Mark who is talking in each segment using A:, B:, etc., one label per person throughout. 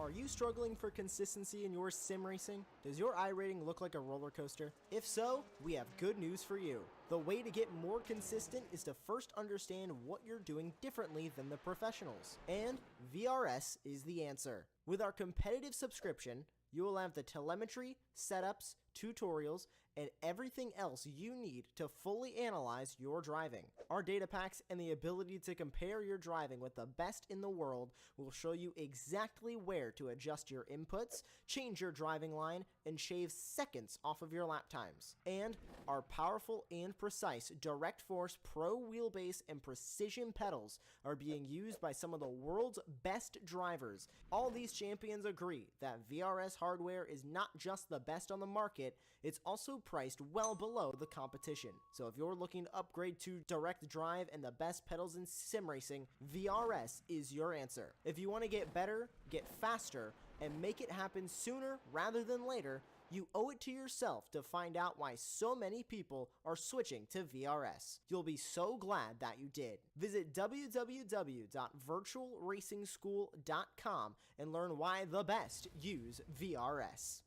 A: Are you struggling for consistency in your sim racing? Does your iRating look like a roller coaster? If so, we have good news for you. The way to get more consistent is to first understand what you're doing differently than the professionals. And VRS is the answer. With our competitive subscription, you will have the telemetry, setups, tutorials, and everything else you need to fully analyze your driving. Our data packs and the ability to compare your driving with the best in the world will show you exactly where to adjust your inputs, change your driving line, and shave seconds off of your lap times. And our powerful and precise Direct Force Pro wheelbase and precision pedals are being used by some of the world's best drivers. All these champions agree that VRS hardware is not just the best on the market, it's also priced well below the competition. So if you're looking to upgrade to direct drive and the best pedals in sim racing, VRS is your answer. If you want to get better, get faster, and make it happen sooner rather than later, you owe it to yourself to find out why so many people are switching to VRS. You'll be so glad that you did. Visit www.virtualracingschool.com and learn why the best use VRS.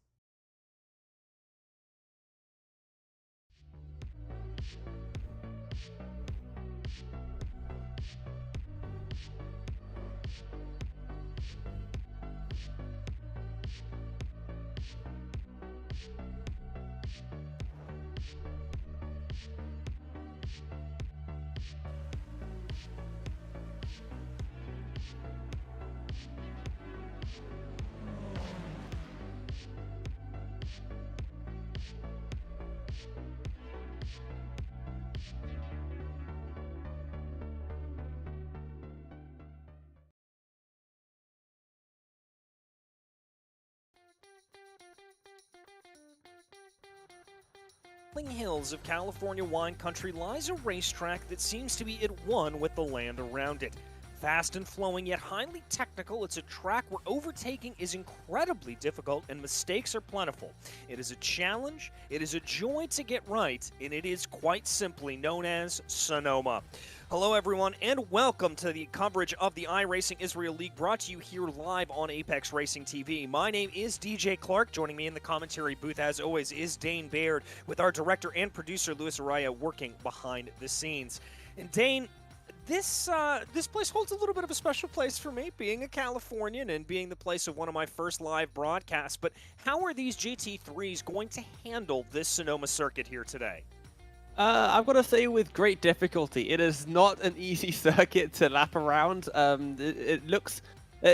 B: Hills of California wine country lies a racetrack that seems to be at one with the land around it. Fast and flowing, yet highly technical, it's a track where overtaking is incredibly difficult and mistakes are plentiful. It is a challenge, it is a joy to get right, and it is quite simply known as Sonoma. Hello everyone, and welcome to the coverage of the iRacing Israel League, brought to you here live on Apex Racing TV. My name is DJ Clark. Joining me in the commentary booth, as always, is Dane Baird, with our director and producer, Luis Araya, working behind the scenes. And Dane, this place holds a little bit of a special place for me, being a Californian and being the place of one of my first live broadcasts. But how are these GT3s going to handle this Sonoma circuit here today?
C: I've got to say, with great difficulty. It is not an easy circuit to lap around. It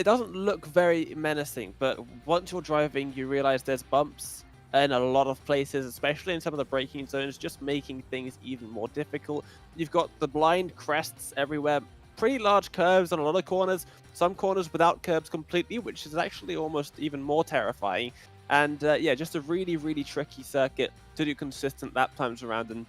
C: doesn't look very menacing, but once you're driving, you realize there's bumps in a lot of places, especially in some of the braking zones, just making things even more difficult. You've got the blind crests everywhere, pretty large curves on a lot of corners, some corners without curbs completely, which is actually almost even more terrifying. And yeah, just a really, really tricky circuit to do consistent lap times around. And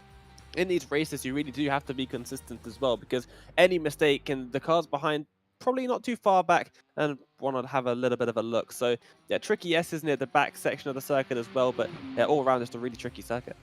C: in these races, you really do have to be consistent as well, because any mistake, and the cars behind probably not too far back and want to have a little bit of a look. So yeah, tricky S's near the back section of the circuit as well, but yeah, all around just a really tricky circuit.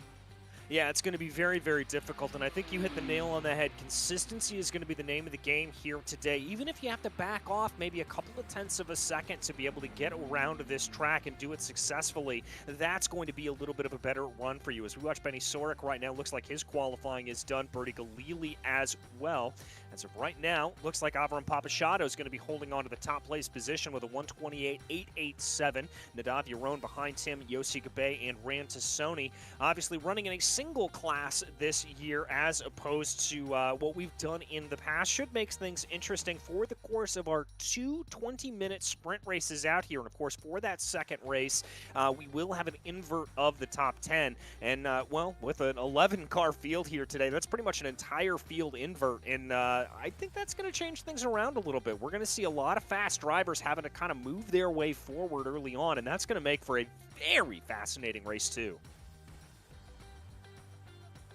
B: Yeah, it's going to be very, very difficult, and I think you hit the nail on the head. Consistency is going to be the name of the game here today. Even if you have to back off maybe a couple of tenths of a second to be able to get around this track and do it successfully, that's going to be a little bit of a better run for you. As we watch Benny Sorek right now, looks like his qualifying is done. Bertie Galili as well. As of right now, looks like Avram Papachado is going to be holding on to the top place position with a 128.887. Nadav Yaron behind him, Yossi Gabe and Rantasoni. Obviously running in a single class this year as opposed to what we've done in the past. Should make things interesting for the course of our two 20-minute sprint races out here. And of course, for that second race, we will have an invert of the top 10. And well, with an 11-car field here today, that's pretty much an entire field invert. And I think that's going to change things around a little bit. We're going to see a lot of fast drivers having to kind of move their way forward early on, and that's going to make for a very fascinating race too.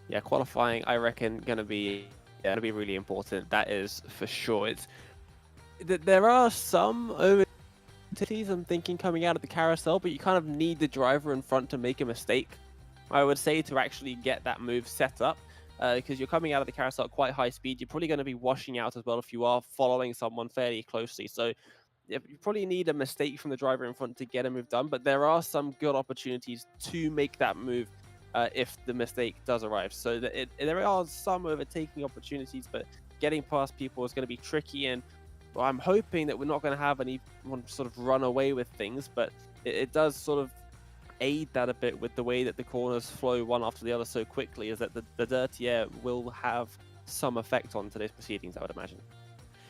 C: Yeah, qualifying, I reckon, going to be really important. That is for sure. There are some opportunities, I'm thinking, coming out of the carousel, but you kind of need the driver in front to make a mistake, I would say, to actually get that move set up. Because you're coming out of the carousel at quite high speed. You're probably going to be washing out as well if you are following someone fairly closely. So you probably need a mistake from the driver in front to get a move done, but there are some good opportunities to make that move if the mistake does arrive. So that there are some overtaking opportunities, but getting past people is going to be tricky, and I'm hoping that we're not going to have anyone sort of run away with things, but it does sort of aid that a bit with the way that the corners flow one after the other so quickly, is that the dirty air will have some effect on today's proceedings, I would imagine.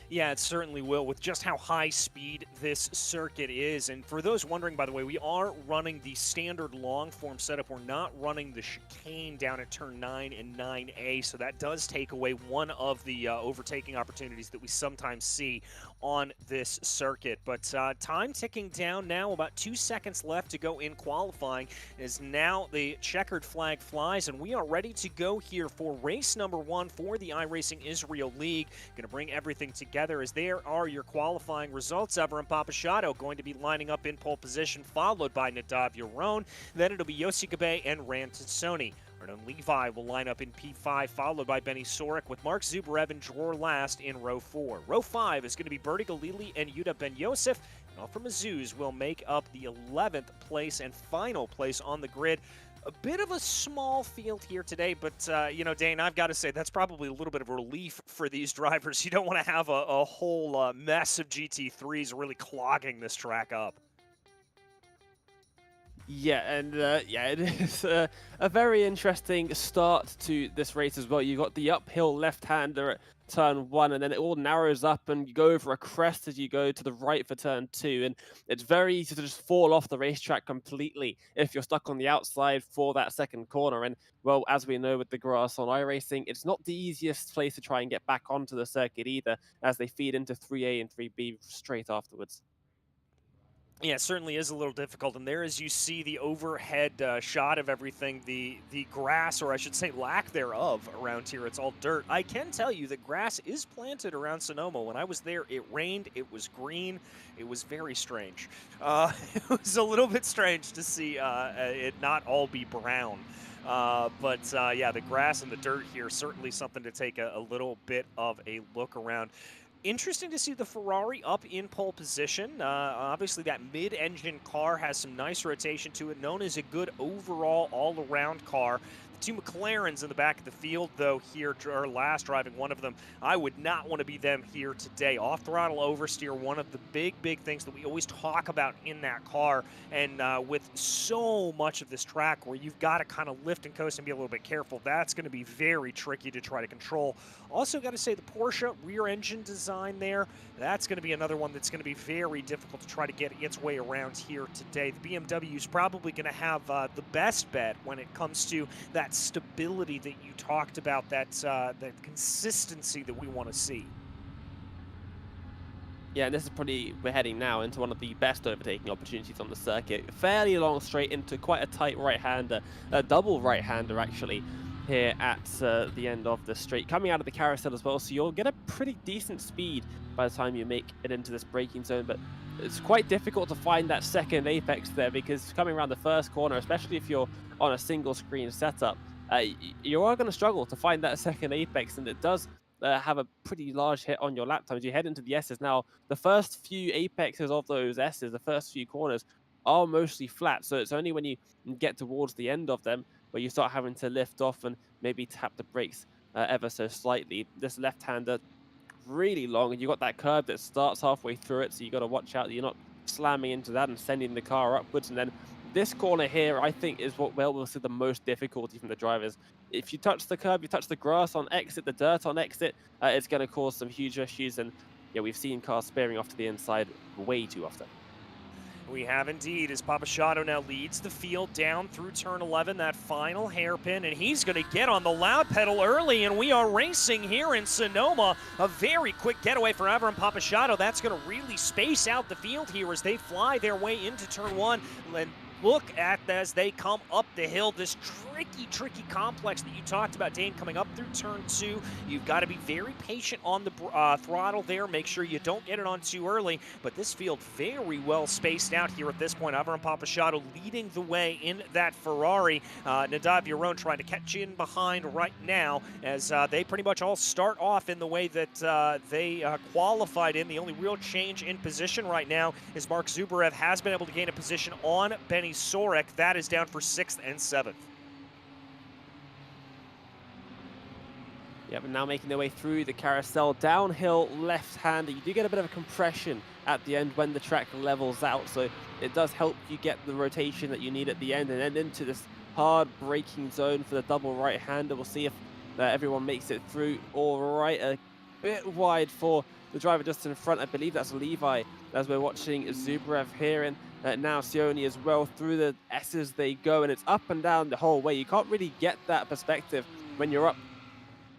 B: Yeah, it certainly will, with just how high speed this circuit is. And for those wondering, by the way, we are running the standard long form setup. We're not running the chicane down at turn 9 and 9A, so that does take away one of the overtaking opportunities that we sometimes see on this circuit. But time ticking down now, about 2 seconds left to go in qualifying, as now the checkered flag flies, and we are ready to go here for race number 1 for the iRacing Israel League. Going to bring everything together as there are your qualifying results. Everin Papasciotto going to be lining up in pole position, followed by Nadav Yaron. Then it'll be Yossi Gabe and Ran Tatsoni. Arnon Levi will line up in P5, followed by Benny Sorek, with Mark Zubarev and Dror last in row 4. Row 5 is going to be Bertie Galili and Yuda Ben Yosef. And Alfa Mazuz will make up the 11th place and final place on the grid. A bit of a small field here today, but, you know, Dane, I've got to say that's probably a little bit of a relief for these drivers. You don't want to have a whole mess of GT3s really clogging this track up.
C: Yeah, and yeah, it is a very interesting start to this race as well. You got the uphill left-hander at turn 1, and then it all narrows up, and you go over a crest as you go to the right for turn 2, and it's very easy to just fall off the racetrack completely if you're stuck on the outside for that second corner. And well, as we know with the grass on iRacing, it's not the easiest place to try and get back onto the circuit either, as they feed into 3A and 3B straight afterwards.
B: Yeah, it certainly is a little difficult, and there, as you see the overhead shot of everything, the grass, or I should say lack thereof, around here, it's all dirt. I can tell you that grass is planted around Sonoma. When I was there, it rained, it was green, it was very strange. It was a little bit strange to see it not all be brown. But yeah, the grass and the dirt here, certainly something to take a little bit of a look around. Interesting to see the Ferrari up in pole position. Obviously, that mid-engine car has some nice rotation to it, known as a good overall all-around car. The two McLarens in the back of the field, though, here are last driving one of them. I would not want to be them here today. Off-throttle oversteer, one of the big things that we always talk about in that car. And with so much of this track where you've got to kind of lift and coast and be a little bit careful, that's going to be very tricky to try to control. Also got to say the Porsche rear engine design there, that's going to be another one that's going to be very difficult to try to get its way around here today. The BMW is probably going to have the best bet when it comes to that stability that you talked about, that consistency that we want to see.
C: Yeah, and this is probably, we're heading now into one of the best overtaking opportunities on the circuit. Fairly long straight into quite a tight right-hander, a double right-hander actually, here at the end of the straight, coming out of the carousel as well, so you'll get a pretty decent speed by the time you make it into this braking zone. But it's quite difficult to find that second apex there, because coming around the first corner, especially if you're on a single screen setup, you are going to struggle to find that second apex, and it does have a pretty large hit on your lap time as you head into the S's. Now, the first few apexes of those S's, the first few corners, are mostly flat, so it's only when you get towards the end of them where you start having to lift off and maybe tap the brakes ever so slightly. This left-hander, really long, and you've got that curb that starts halfway through it, so you got to watch out that you're not slamming into that and sending the car upwards. And then this corner here, I think, is what we'll see the most difficulty from the drivers. If you touch the curb, you touch the grass on exit, the dirt on exit, it's going to cause some huge issues. And yeah, we've seen cars sparing off to the inside way too often.
B: We have indeed, as Papasciotto now leads the field down through turn 11, that final hairpin, and he's going to get on the loud pedal early, and we are racing here in Sonoma. A very quick getaway for Everin Papasciotto. That's going to really space out the field here as they fly their way into turn 1. And look at as they come up the hill, this tricky complex that you talked about, Dane, coming up through turn 2. You've got to be very patient on the throttle there. Make sure you don't get it on too early. But this field very well spaced out here at this point. Avram Papasciotto leading the way in that Ferrari. Nadav Yaron trying to catch in behind right now as they pretty much all start off in the way that they qualified in. The only real change in position right now is Mark Zubarev has been able to gain a position on Benny Sorek. That is down for 6th and 7th.
C: Yeah, but now making their way through the carousel, downhill left-hander. You do get a bit of a compression at the end when the track levels out, so it does help you get the rotation that you need at the end and then into this hard braking zone for the double right-hander. We'll see if everyone makes it through all right. A bit wide for the driver just in front. I believe that's Levi as we're watching Zubarev here, and now Sione as well. Through the S's they go, and it's up and down the whole way. You can't really get that perspective when you're up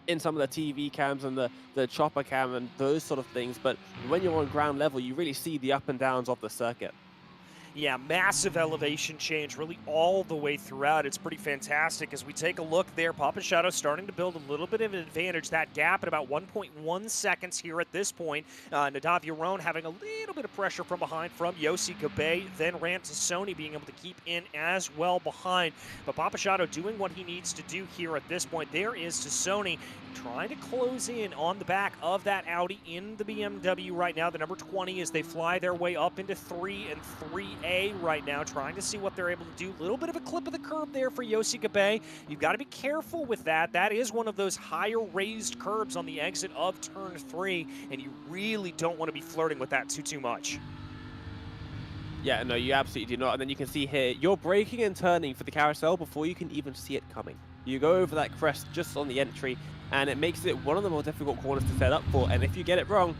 C: in some of the TV cams and the chopper cam and those sort of things, but when you're on ground level, you really see the up and downs of the circuit.
B: Yeah, massive elevation change really all the way throughout. It's pretty fantastic. As we take a look there, Papasciotto starting to build a little bit of an advantage. That gap at about 1.1 seconds here at this point. Nadav Yaron having a little bit of pressure from behind from Yossi Gabe, then ran to Sony being able to keep in as well behind. But Papasciotto doing what he needs to do here at this point. There is to Sony trying to close in on the back of that Audi in the BMW right now. The number 20 as they fly their way up into 3 and 3A right now, trying to see what they're able to do. A little bit of a clip of the curb there for Yossi Gabe. You've got to be careful with that. That is one of those higher raised curbs on the exit of turn 3, and you really don't want to be flirting with that too much.
C: Yeah, no, you absolutely do not. And then you can see here, you're braking and turning for the carousel before you can even see it coming. You go over that crest just on the entry, and it makes it one of the more difficult corners to set up for. And if you get it wrong,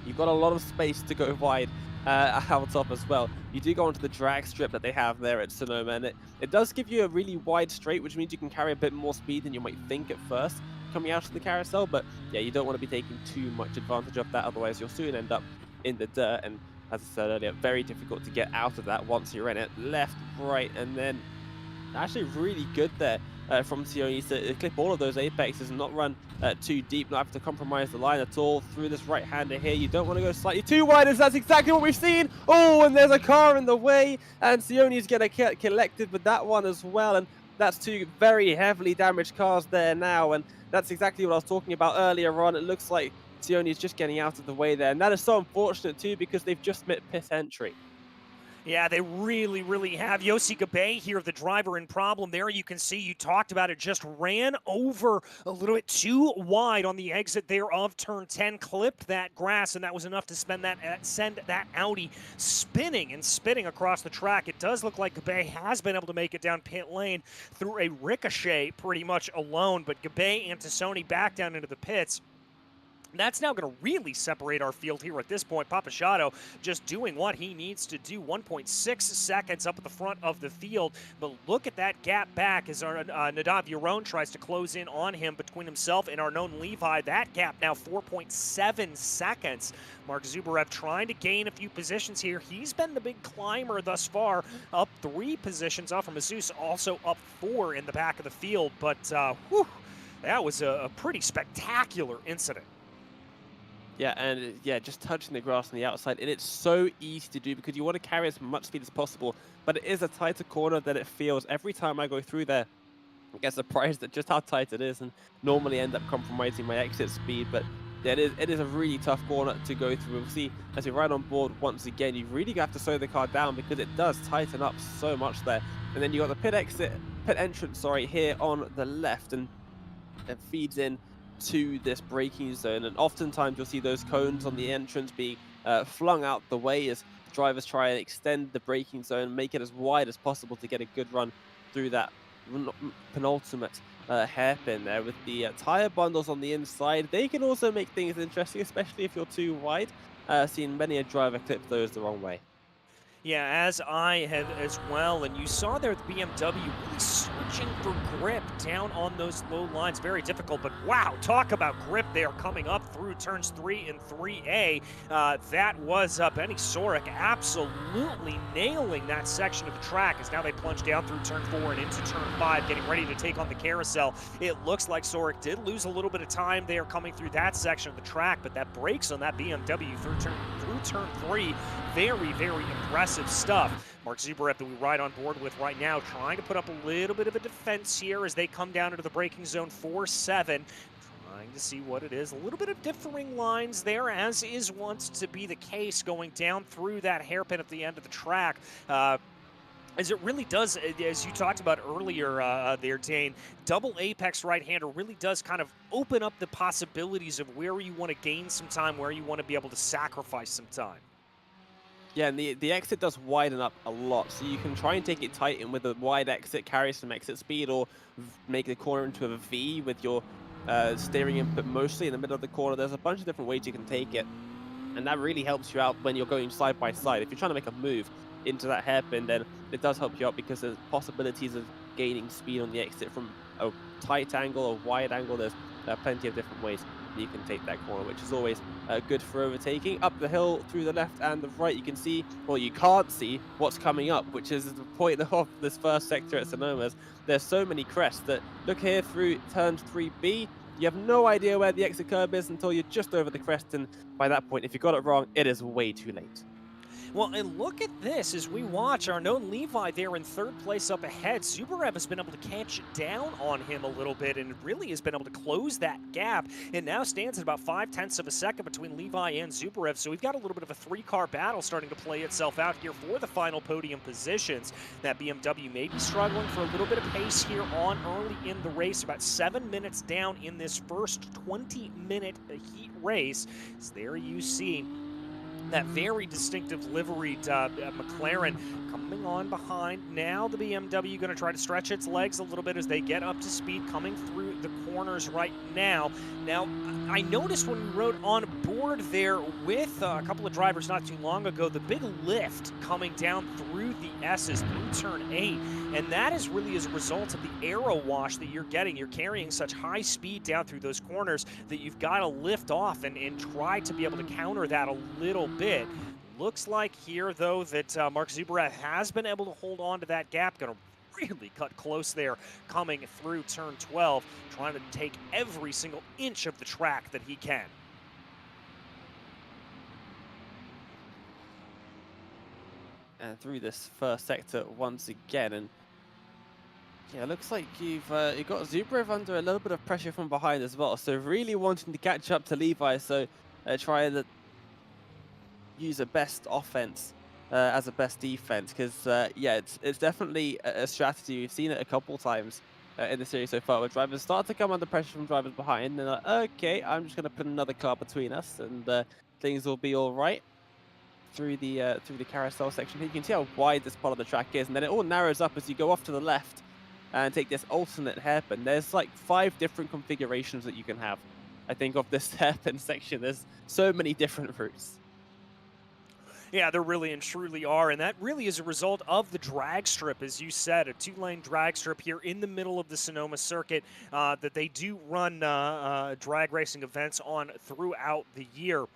C: you've got a lot of space to go wide out top as well. You do go onto the drag strip that they have there at Sonoma, and it does give you a really wide straight, which means you can carry a bit more speed than you might think at first coming out of the carousel. But yeah, you don't want to be taking too much advantage of that, otherwise you'll soon end up in the dirt. And as I said earlier, very difficult to get out of that once you're in it. Left, right, and then actually really good there from Sione to clip all of those apexes and not run too deep, not have to compromise the line at all through this right-hander here. You don't want to go slightly too wide, as that's exactly what we've seen. Oh, and there's a car in the way, and Sione's going to get collected with that one as well, and that's two very heavily damaged cars there now, and that's exactly what I was talking about earlier on. It looks like Sione is just getting out of the way there, and that is so unfortunate too because they've just met pit entry.
B: Yeah, they really have. Yossi Gabe here, the driver in problem there. You can see, you talked about it, just ran over a little bit too wide on the exit there of turn 10, clipped that grass, and that was enough to send that Audi spinning across the track. It does look like Gabe has been able to make it down pit lane through a ricochet pretty much alone, but Gabe and Tassoni back down into the pits. That's now going to really separate our field here at this point. Papasciotto just doing what he needs to do. 1.6 seconds up at the front of the field. But look at that gap back as our Nadav Yaron tries to close in on him between himself and our known Levi. That gap now 4.7 seconds. Mark Zubarev trying to gain a few positions here. He's been the big climber thus far. Up 3 positions off from Azus, also up 4 in the back of the field. But whew, that was a pretty spectacular incident.
C: Yeah, and yeah, just touching the grass on the outside, and it's so easy to do because you want to carry as much speed as possible, but it is a tighter corner than it feels. Every time I go through there, I get surprised at just how tight it is, and normally end up compromising my exit speed, but yeah, it is a really tough corner to go through. We'll see as we ride on board once again, you really have to slow the car down because it does tighten up so much there. And then you got the pit entrance, here on the left, and it feeds in to this braking zone, and oftentimes you'll see those cones on the entrance being flung out the way as drivers try and extend the braking zone, make it as wide as possible to get a good run through that penultimate hairpin there. With the tire bundles on the inside, they can also make things interesting, especially if you're too wide. Seen many a driver clip those the wrong way.
B: Yeah, as I have as well, and you saw there the BMW really searching for grip down on those low lines. Very difficult, but wow, talk about grip there coming up through turns 3 and 3A. That was Benny Sorick absolutely nailing that section of the track as now they plunge down through turn 4 and into turn 5, getting ready to take on the carousel. It looks like Sorick did lose a little bit of time there coming through that section of the track, but that brakes on that BMW through turn 3. Very, very impressive stuff. Mark Zubarev that we ride on board with right now, trying to put up a little bit of a defense here as they come down into the braking zone 4-7. Trying to see what it is. A little bit of differing lines there, as is wont to be the case going down through that hairpin at the end of the track. As it really does, as you talked about earlier there, Dane, double apex right-hander really does kind of open up the possibilities of where you want to gain some time, where you want to be able to sacrifice some time.
C: Yeah, and the exit does widen up a lot, so you can try and take it tight and with a wide exit, carry some exit speed, or make the corner into a V with your steering input mostly in the middle of the corner. There's a bunch of different ways you can take it, and that really helps you out when you're going side by side. If you're trying to make a move into that hairpin, then it does help you out because there's possibilities of gaining speed on the exit from a tight angle or wide angle. There's plenty of different ways you can take that corner, which is always good for overtaking. Up the hill through the left and the right, you can see, well, you can't see what's coming up, which is the point of this first sector at Sonoma's. There's so many crests that look here through turns 3B. You have no idea where the exit curb is until you're just over the crest, and by that point, if you got it wrong, it is way too late.
B: Well, and look at this as we watch our known Levi there in third place up ahead. Zubarev has been able to catch down on him a little bit and really has been able to close that gap. It now stands at about 0.5 of a second between Levi and Zubarev, so we've got a little bit of a three-car battle starting to play itself out here for the final podium positions. That BMW may be struggling for a little bit of pace here on early in the race, about 7 minutes down in this first 20-minute heat race. So there you see that very distinctive liveried McLaren coming on behind. Now the BMW going to try to stretch its legs a little bit as they get up to speed, coming through the corners right now. Now, I noticed when we rode on board there with a couple of drivers not too long ago, the big lift coming down through the S's through turn 8. And that is really as a result of the aero wash that you're getting. You're carrying such high speed down through those corners that you've got to lift off and try to be able to counter that a little bit. Looks like here, though, that Mark Zubarev has been able to hold on to that gap. Going to really cut close there coming through turn 12, trying to take every single inch of the track that he can.
C: And through this first sector once again, and yeah, it looks like you've got Zubarev under a little bit of pressure from behind as well, so really wanting to catch up to Levi, so try to use a best offense as a best defense, because yeah, it's definitely a strategy. We've seen it a couple times in the series so far, where drivers start to come under pressure from drivers behind, and they're like, okay, I'm just going to put another car between us, and things will be all right. Through the carousel section, you can see how wide this part of the track is, and then it all narrows up as you go off to the left and take this alternate hairpin. There's like 5 different configurations that you can have, I think, of this hairpin section. There's so many different routes.
B: Yeah, there really and truly are, and that really is a result of the drag strip, as you said, a 2-lane drag strip here in the middle of the Sonoma circuit that they do run drag racing events on throughout the year.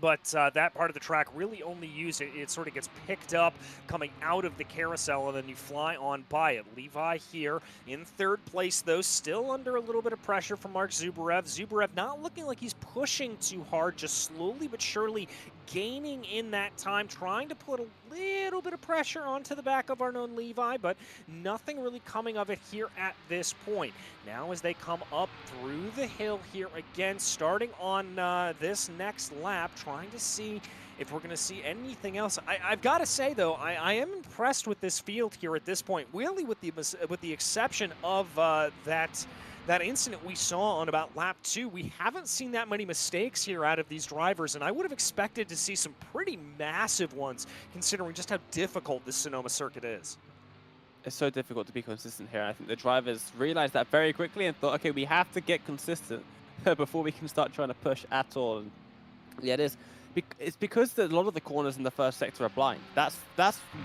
B: But that part of the track really only used, it sort of gets picked up coming out of the carousel, and then you fly on by it. Levi here in third place, though, still under a little bit of pressure from Mark Zubarev. Zubarev not looking like he's pushing too hard, just slowly but surely gaining in that time, trying to put a little bit of pressure onto the back of our known Levi, but nothing really coming of it here at this point. Now as they come up through the hill here again, starting on this next lap, trying to see if we're going to see anything else. I've got to say, though, I am impressed with this field here at this point, really with the exception of that incident we saw on about lap 2. We haven't seen that many mistakes here out of these drivers, and I would have expected to see some pretty massive ones, considering just how difficult this Sonoma circuit is.
C: It's so difficult to be consistent here. I think the drivers realized that very quickly and thought, okay, we have to get consistent before we can start trying to push at all. And yeah, it is. It's because a lot of the corners in the first sector are blind. That's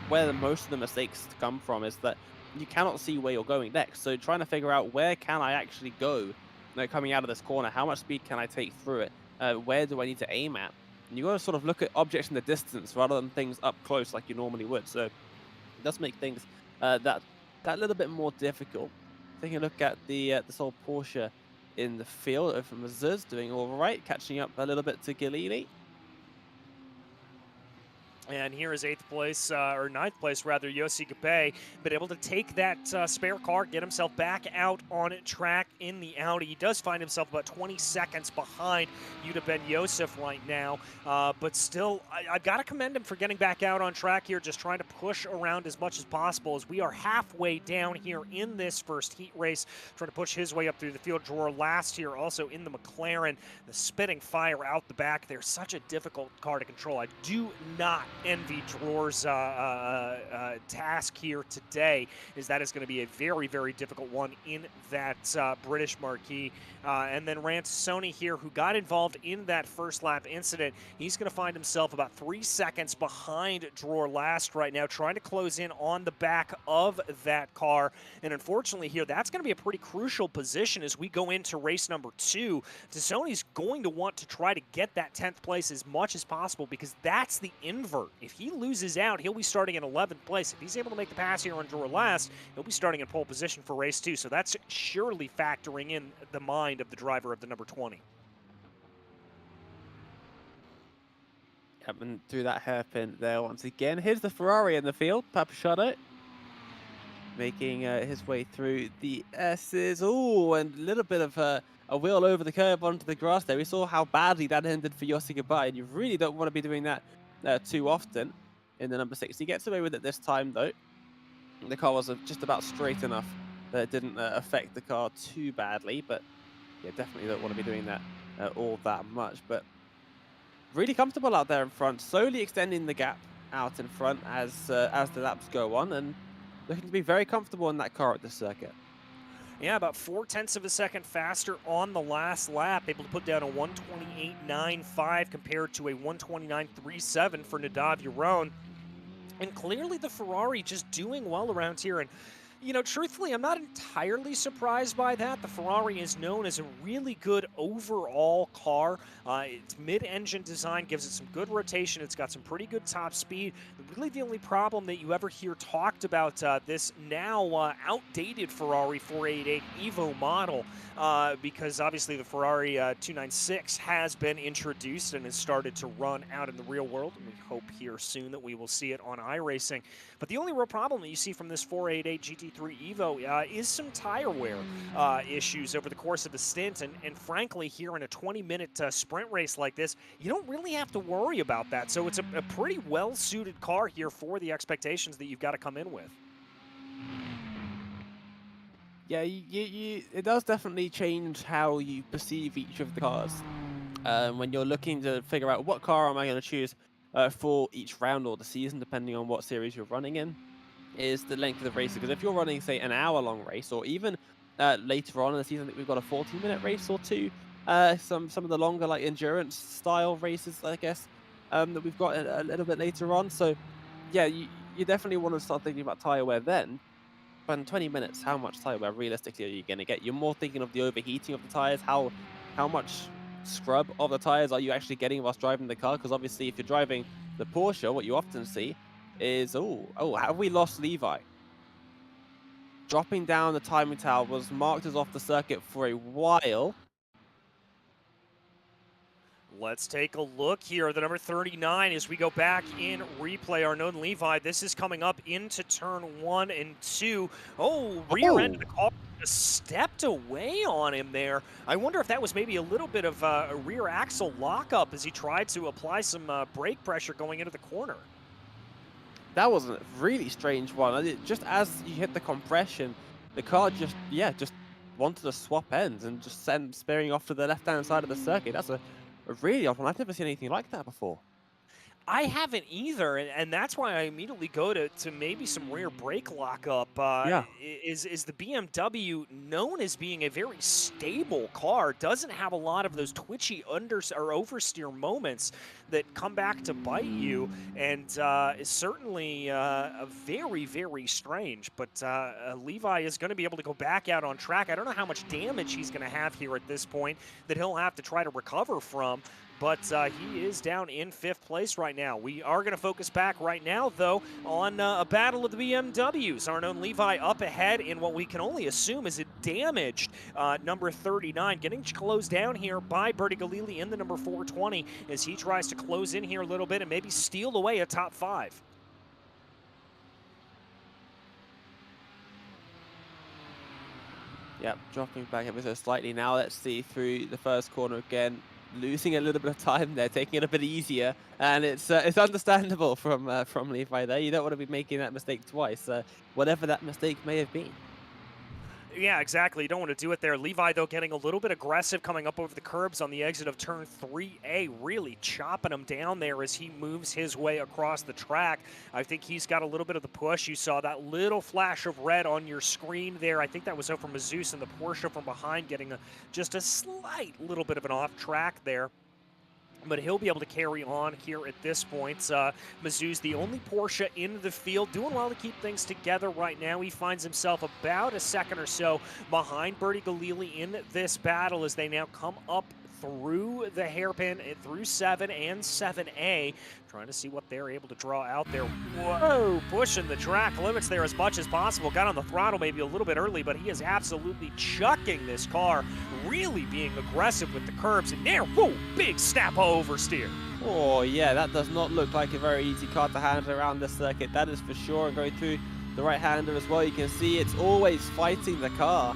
C: where most of the mistakes come from, is that you cannot see where you're going next. So trying to figure out where can I actually go, coming out of this corner, how much speed can I take through it, where do I need to aim at? And you got to sort of look at objects in the distance rather than things up close like you normally would. So it does make things that little bit more difficult. Taking a look at this old Porsche in the field from Zuz, doing all right, catching up a little bit to Galili.
B: And here is 8th place, or 9th place rather, Yossi Gabe, been able to take that spare car, get himself back out on track in the Audi. He does find himself about 20 seconds behind Yuta Ben Yosef right now, but still, I've got to commend him for getting back out on track here, just trying to push around as much as possible as we are halfway down here in this first heat race, trying to push his way up through the field. Drawer last here also in the McLaren, the spitting fire out the back. They're such a difficult car to control. I do not envy Drawer's task here today, is that is going to be a very, very difficult one in that British marquee. And then Sony here, who got involved in that first lap incident. He's going to find himself about 3 seconds behind Drawer last right now, trying to close in on the back of that car. And unfortunately here, that's going to be a pretty crucial position as we go into race number 2. Sony's going to want to try to get that 10th place as much as possible, because that's the invert. If he loses out, he'll be starting in 11th place. If he's able to make the pass here on Drawer last, he'll be starting in pole position for race 2. So that's surely factoring in the mind of the driver of the number 20.
C: Coming through that hairpin there once again. Here's the Ferrari in the field, Papachotto, making his way through the S's. Oh, and a little bit of a wheel over the curb onto the grass there. We saw how badly that ended for Yossi Gabe, and you really don't want to be doing that too often in the number 6. He gets away with it this time, though. The car was just about straight enough that it didn't affect the car too badly, but yeah, definitely don't want to be doing that all that much. But really comfortable out there in front, slowly extending the gap out in front as the laps go on, and looking to be very comfortable in that car at the circuit.
B: Yeah, about 0.4 of a second faster on the last lap, able to put down a 128.95 compared to a 129.37 for Nadav Yaron. And clearly the Ferrari just doing well around here. And, you know, truthfully, I'm not entirely surprised by that. The Ferrari is known as a really good overall car. Its mid-engine design gives it some good rotation. It's got some pretty good top speed. Really the only problem that you ever hear talked about this now outdated Ferrari 488 Evo model, because obviously the Ferrari 296 has been introduced and has started to run out in the real world. And we hope here soon that we will see it on iRacing. But the only real problem that you see from this 488 GT3 Evo is some tire wear issues over the course of the stint. And frankly, here in a 20-minute sprint race like this, you don't really have to worry about that. So it's a pretty well-suited car here for the expectations that you've got to come in with.
C: Yeah, it does definitely change how you perceive each of the cars. When you're looking to figure out what car am I going to choose for each round or the season, depending on what series you're running in, is the length of the race. Because if you're running, say, an hour-long race, or even later on in the season, I think we've got a 40-minute race or two, some of the longer, like, endurance-style races, I guess, that we've got a little bit later on. So, yeah, you definitely want to start thinking about tire wear then. But in 20 minutes, how much tire wear realistically are you going to get? You're more thinking of the overheating of the tires, how much scrub of the tires are you actually getting whilst driving the car? Because obviously, if you're driving the Porsche, what you often see is, oh, have we lost Levi? Dropping down the timing tower, was marked as off the circuit for a while.
B: Let's take a look here at the number 39 as we go back in replay. Arnaud Levi, this is coming up into turn 1 and 2. Oh, rear end of the car just stepped away on him there. I wonder if that was maybe a little bit of a rear axle lockup as he tried to apply some brake pressure going into the corner.
C: That was a really strange one. Just as you hit the compression, the car just wanted to swap ends and just send spearing off to the left-hand side of the circuit. That's a really odd one. I've never seen anything like that before.
B: I haven't either, and that's why I immediately go to maybe some rear brake lockup.
C: Yeah.
B: Is the BMW known as being a very stable car? Doesn't have a lot of those twitchy or oversteer moments that come back to bite you, and is certainly a very, very strange. But Levi is going to be able to go back out on track. I don't know how much damage he's going to have here at this point that he'll have to try to recover from. But he is down in 5th place right now. We are going to focus back right now, though, on a battle of the BMWs. Our known Levi up ahead in what we can only assume is a damaged number 39, getting closed down here by Bertie Galili in the number 420 as he tries to close in here a little bit and maybe steal away a top 5.
C: Yep, dropping back ever so slightly now. Let's see through the first corner again. Losing a little bit of time there, taking it a bit easier, and it's understandable from Levi there. You don't want to be making that mistake twice, whatever that mistake may have been.
B: Yeah, exactly. You don't want to do it there. Levi, though, getting a little bit aggressive coming up over the curbs on the exit of turn 3A, really chopping him down there as he moves his way across the track. I think he's got a little bit of the push. You saw that little flash of red on your screen there. I think that was over Mazus and the Porsche from behind getting just a slight little bit of an off track there. But he'll be able to carry on here at this point. Mazus, the only Porsche in the field, doing well to keep things together right now. He finds himself about a second or so behind Bertie Galili in this battle as they now come up through the hairpin, through 7 and 7A, trying to see what they're able to draw out there. Whoa, pushing the track limits there as much as possible. Got on the throttle maybe a little bit early, but he is absolutely chucking this car, really being aggressive with the curbs. And there, whoa, big snap oversteer.
C: Oh yeah, that does not look like a very easy car to handle around this circuit, that is for sure. And going through the right-hander as well, you can see it's always fighting the car.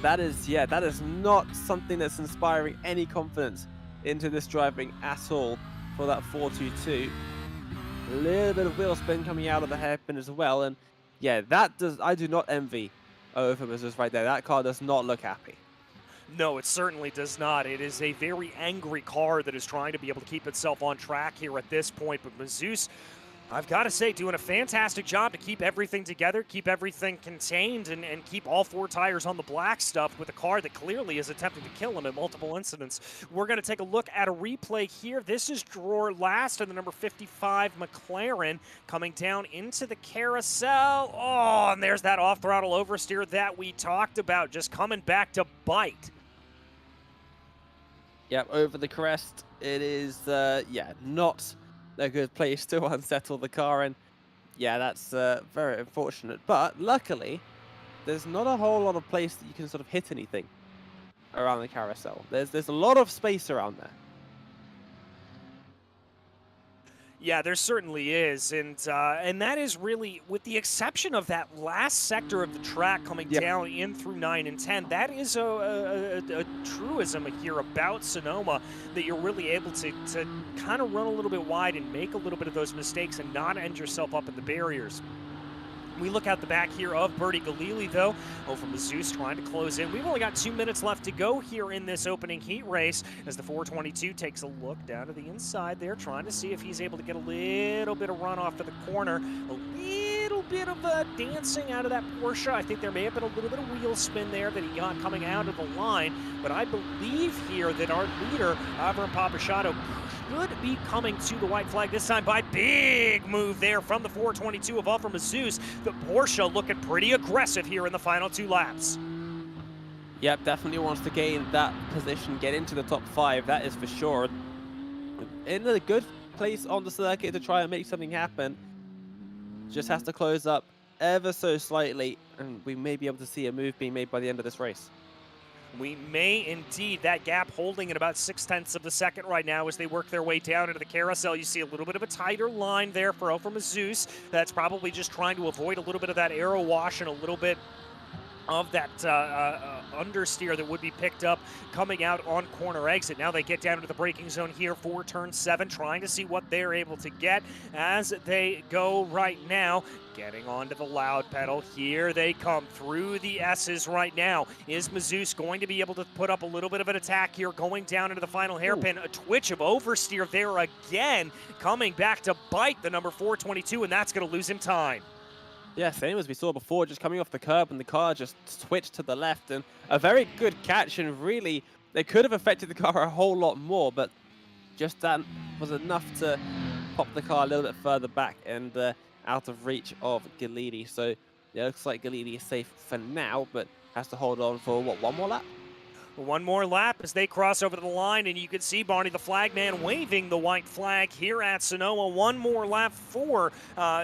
C: That is not something that's inspiring any confidence into this driving at all for that 422. A little bit of wheel spin coming out of the hairpin as well, and yeah, I do not envy over Mazus right there. That car does not look happy.
B: No, it certainly does not. It is a very angry car that is trying to be able to keep itself on track here at this point, but Mazus, I've got to say, doing a fantastic job to keep everything together, keep everything contained, and keep all 4 tires on the black stuff with a car that clearly is attempting to kill him in multiple incidents. We're going to take a look at a replay here. This is drawer last in the number 55 McLaren coming down into the carousel. Oh, and there's that off-throttle oversteer that we talked about, just coming back to bite.
C: Yep, over the crest. It is, not a good place to unsettle the car, and yeah, that's very unfortunate. But luckily, there's not a whole lot of place that you can sort of hit anything around the carousel. There's a lot of space around there.
B: Yeah, there certainly is, and that is really, with the exception of that last sector of the track coming down in through 9 and 10, that is a truism here about Sonoma, that you're really able to kind of run a little bit wide and make a little bit of those mistakes and not end yourself up in the barriers. We look out the back here of Bertie Galili, though, over Mazus trying to close in. We've only got 2 minutes left to go here in this opening heat race as the 422 takes a look down to the inside there, trying to see if he's able to get a little bit of run off to the corner. A little bit of dancing out of that Porsche. I think there may have been a little bit of wheel spin there that he got coming out of the line, but I believe here that our leader, Avram Papachado, could be coming to the white flag this time by big move there from the 422 of Avram Mazus. The Porsche looking pretty aggressive here in the final 2 laps.
C: Yep, definitely wants to gain that position, get into the top 5, that is for sure. In a good place on the circuit to try and make something happen. Just has to close up ever so slightly, and we may be able to see a move being made by the end of this race.
B: We may indeed. That gap holding at about 0.6 of a second right now as they work their way down into the carousel. You see a little bit of a tighter line there for Mazus. That's probably just trying to avoid a little bit of that aero wash and a little bit of that understeer that would be picked up coming out on corner exit. Now they get down into the braking zone here for turn 7, trying to see what they're able to get as they go right now. Getting onto the loud pedal. Here they come through the S's right now. Is Mazouz going to be able to put up a little bit of an attack here going down into the final hairpin? A twitch of oversteer there again, coming back to bite the number 422, and that's going to lose him time.
C: Yeah, same as we saw before, just coming off the curb and the car just switched to the left, and a very good catch, and really, they could have affected the car a whole lot more, but just that was enough to pop the car a little bit further back and out of reach of Galili. So yeah, it looks like Galili is safe for now, but has to hold on for, what, one more lap?
B: One more lap as they cross over the line, and you can see Barney the flagman waving the white flag here at Sonoma. One more lap for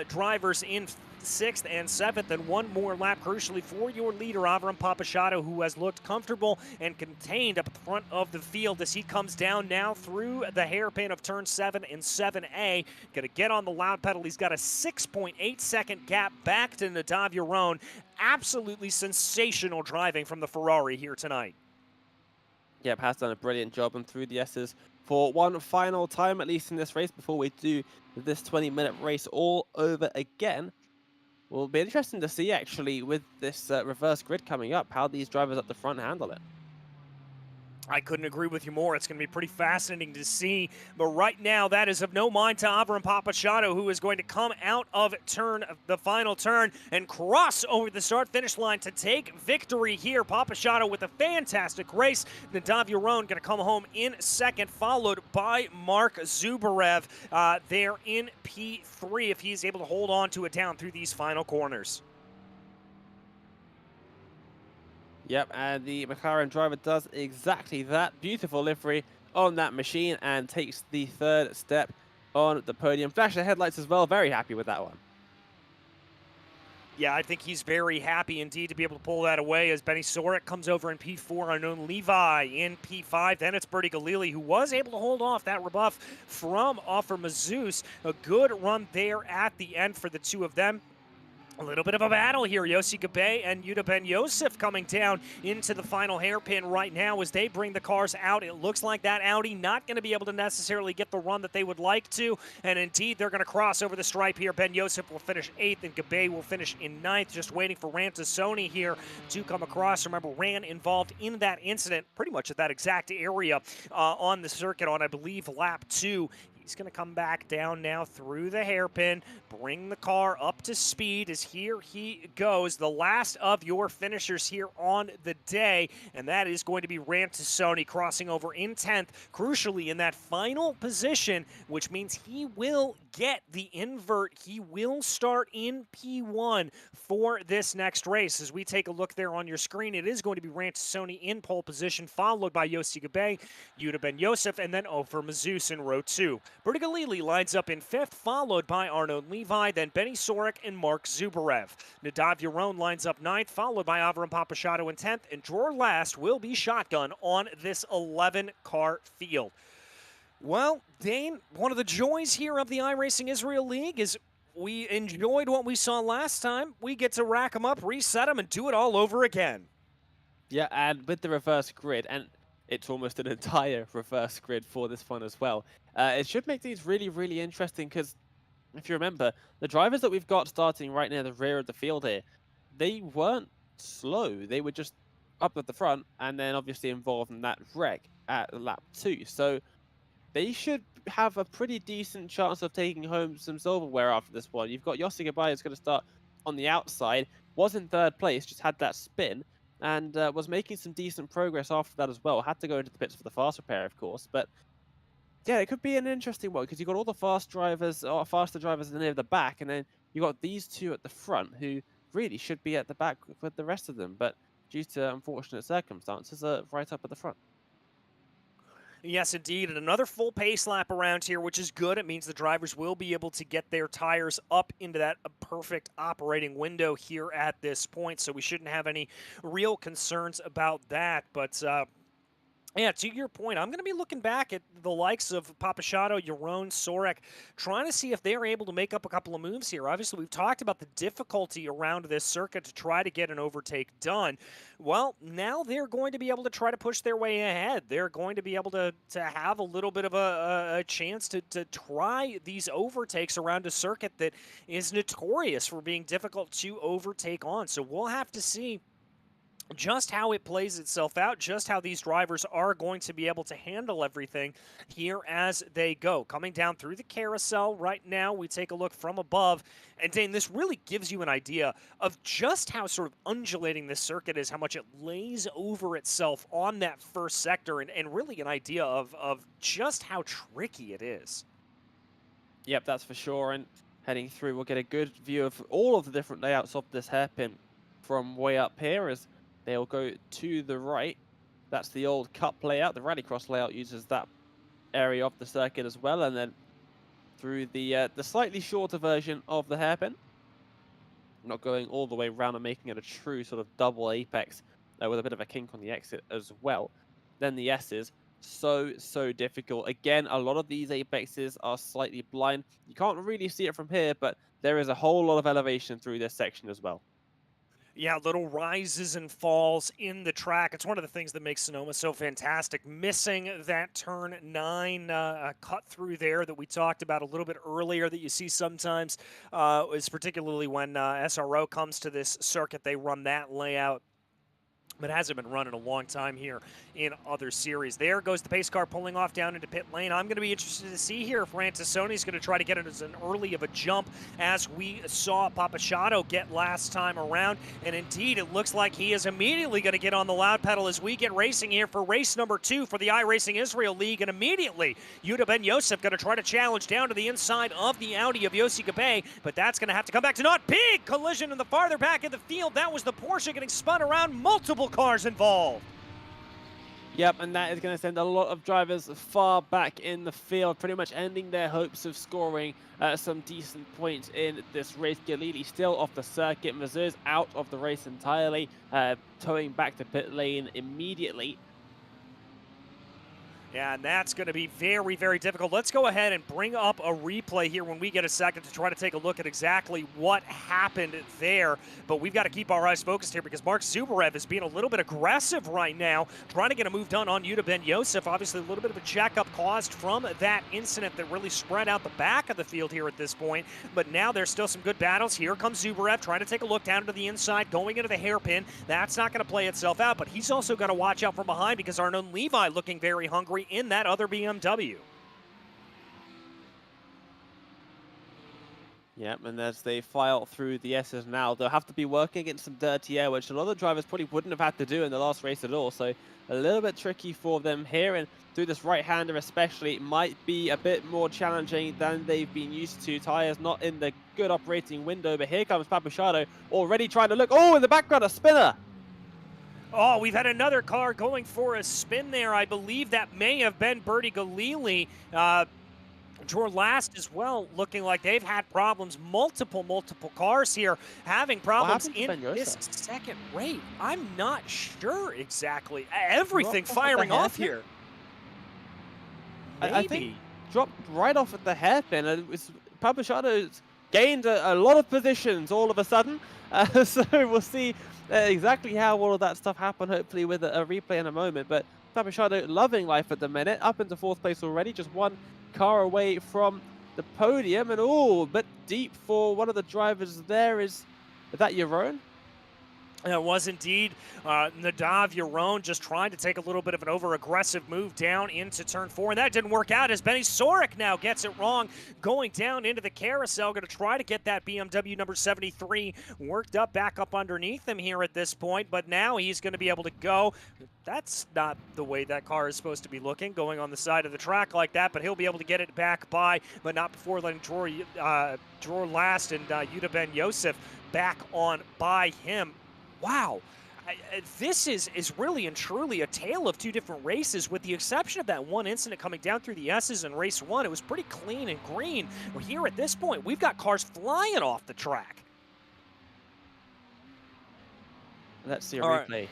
B: drivers in 6th and 7th, and one more lap crucially for your leader Avram Papashato, who has looked comfortable and contained up at the front of the field as he comes down now through the hairpin of turn 7 and 7A. Gonna get on the loud pedal. He's got a 6.8 second gap back to Nadav Yaron. Absolutely sensational driving from the Ferrari here tonight.
C: Yep, has done a brilliant job and through the S's for one final time, at least in this race, before we do this 20-minute race all over again. Will be interesting to see, actually, with this reverse grid coming up, how these drivers up the front handle it.
B: I couldn't agree with you more. It's going to be pretty fascinating to see. But right now, that is of no mind to Avram Papashato, who is going to come out of the final turn and cross over the start-finish line to take victory here. Papashato with a fantastic race. Nadav Yaron going to come home in 2nd, followed by Mark Zubarev there in P3 if he's able to hold on to it down through these final corners.
C: Yep, and the McLaren driver does exactly that. Beautiful livery on that machine and takes the 3rd step on the podium. Flash the headlights as well. Very happy with that one.
B: Yeah, I think he's very happy indeed to be able to pull that away as Benny Sorek comes over in P4, unknown Levi in P5. Then it's Bertie Galili, who was able to hold off that rebuff from Offer Mazouz. A good run there at the end for the two of them. A little bit of a battle here. Yossi Gabe and Yuda Ben Yosef coming down into the final hairpin right now as they bring the cars out. It looks like that Audi not going to be able to necessarily get the run that they would like to. And indeed, they're going to cross over the stripe here. Ben Yosef will finish 8th and Gabe will finish in 9th. Just waiting for Rantasoni here to come across. Remember, Ran involved in that incident pretty much at that exact area on the circuit on, I believe, lap 2. He's going to come back down now through the hairpin, bring the car up to speed as here he goes. The last of your finishers here on the day, and that is going to be Rantasoni crossing over in 10th, crucially in that final position, which means he will get the invert. He will start in P1 for this next race. As we take a look there on your screen, it is going to be Rantasoni in pole position, followed by Yossi Gabe, Yuda Ben Yosef, and then Ofer Mazouz in row 2. Bertie Galili lines up in 5th, followed by Arnold Levi, then Benny Sorek and Mark Zubarev. Nadav Yaron lines up 9th, followed by Avram Papashato in 10th, and drawer last will be Shotgun on this 11-car field. Well, Dane, one of the joys here of the iRacing Israel League is we enjoyed what we saw last time. We get to rack them up, reset them, and do it all over again.
C: Yeah, and with the reverse grid, and it's almost an entire reverse grid for this one as well. It should make these really, really interesting because if you remember, the drivers that we've got starting right near the rear of the field here, they weren't slow. They were just up at the front and then obviously involved in that wreck at lap 2. So they should have a pretty decent chance of taking home some silverware after this one. You've got Yossi Gabai who's going to start on the outside, was in 3rd place, just had that spin, and was making some decent progress after that as well. Had to go into the pits for the fast repair, of course, but yeah, it could be an interesting one because you've got all the fast drivers, or faster drivers near the back, and then you've got these two at the front who really should be at the back with the rest of them, but due to unfortunate circumstances, are right up at the front.
B: Yes, indeed, and another full pace lap around here, which is good. It means the drivers will be able to get their tires up into that perfect operating window here at this point, so we shouldn't have any real concerns about that, but Yeah, to your point, I'm going to be looking back at the likes of Papashato, Yaron, Sorek, trying to see if they're able to make up a couple of moves here. Obviously, we've talked about the difficulty around this circuit to try to get an overtake done. Well, now they're going to be able to try to push their way ahead. They're going to be able to have a little bit of a chance to try these overtakes around a circuit that is notorious for being difficult to overtake on. So we'll have to see just how it plays itself out, just how these drivers are going to be able to handle everything here as they go. Coming down through the carousel right now, we take a look from above, and Dane, this really gives you an idea of just how sort of undulating this circuit is, how much it lays over itself on that first sector, and really an idea of just how tricky it is.
C: Yep, that's for sure, and heading through, we'll get a good view of all of the different layouts of this hairpin from way up here as they'll go to the right. That's the old cup layout. The rallycross layout uses that area of the circuit as well, and then through the slightly shorter version of the hairpin, not going all the way around and making it a true sort of double apex with a bit of a kink on the exit as well. Then the S's, so difficult. Again, a lot of these apexes are slightly blind. You can't really see it from here, but there is a whole lot of elevation through this section as well.
B: Yeah, little rises and falls in the track. It's one of the things that makes Sonoma so fantastic. Missing that turn 9 cut through there that we talked about a little bit earlier that you see sometimes, is particularly when SRO comes to this circuit. They run that layout, but hasn't been run in a long time here in other series. There goes the pace car pulling off down into pit lane. I'm going to be interested to see here if Rantasoni's going to try to get it as an early of a jump as we saw Papashato get last time around. And indeed, it looks like he is immediately going to get on the loud pedal as we get racing here for race number 2 for the iRacing Israel League. And immediately, Yuda Ben Yosef going to try to challenge down to the inside of the Audi of Yossi Gabe, but that's going to have to come back to not big collision in the farther back of the field. That was the Porsche getting spun around, multiple cars involved.
C: Yep, and that is going to send a lot of drivers far back in the field, pretty much ending their hopes of scoring some decent points in this race. Galili still off the circuit. Mazur's out of the race entirely, towing back to pit lane immediately.
B: Yeah, and that's going to be very, very difficult. Let's go ahead and bring up a replay here when we get a second to try to take a look at exactly what happened there. But we've got to keep our eyes focused here because Mark Zubarev is being a little bit aggressive right now, trying to get a move done on Yuda Ben Yosef. Obviously, a little bit of a checkup caused from that incident that really spread out the back of the field here at this point. But now there's still some good battles. Here comes Zubarev trying to take a look down to the inside, going into the hairpin. That's not going to play itself out, but he's also got to watch out from behind because Arnon Levi looking very hungry in that other BMW.
C: Yep, and as they file through the S's now, they'll have to be working against some dirty air, which a lot of drivers probably wouldn't have had to do in the last race at all. So a little bit tricky for them here, and through this right-hander especially, it might be a bit more challenging than they've been used to. Tires not in the good operating window, but here comes Papashato already trying to look. Oh, in the background, a spinner!
B: Oh, we've had another car going for a spin there. I believe that may have been Bertie Galili. Draw last as well, looking like they've had problems. Multiple cars here having problems in this second race. I'm not sure exactly. Everything firing off here.
C: I think dropped right off at the hairpin. Papashato's gained a lot of positions all of a sudden. So we'll see exactly how all of that stuff happened, hopefully with a replay in a moment. But Papashato loving life at the minute, up into 4th place already, just one car away from the podium. And oh, a bit deep for one of the drivers there. Is that Yaron?
B: It was indeed Nadav Yaron just trying to take a little bit of an over-aggressive move down into turn 4, and that didn't work out as Benny Sorek now gets it wrong, going down into the carousel, going to try to get that BMW number 73 worked up back up underneath him here at this point, but now he's going to be able to go. That's not the way that car is supposed to be looking, going on the side of the track like that, but he'll be able to get it back by, but not before letting Dror Last and Yuda Ben Yosef back on by him. Wow, this is really and truly a tale of two different races, with the exception of that one incident coming down through the S's in race 1. It was pretty clean and green. Well, here at this point, we've got cars flying off the track.
C: Let's see a replay.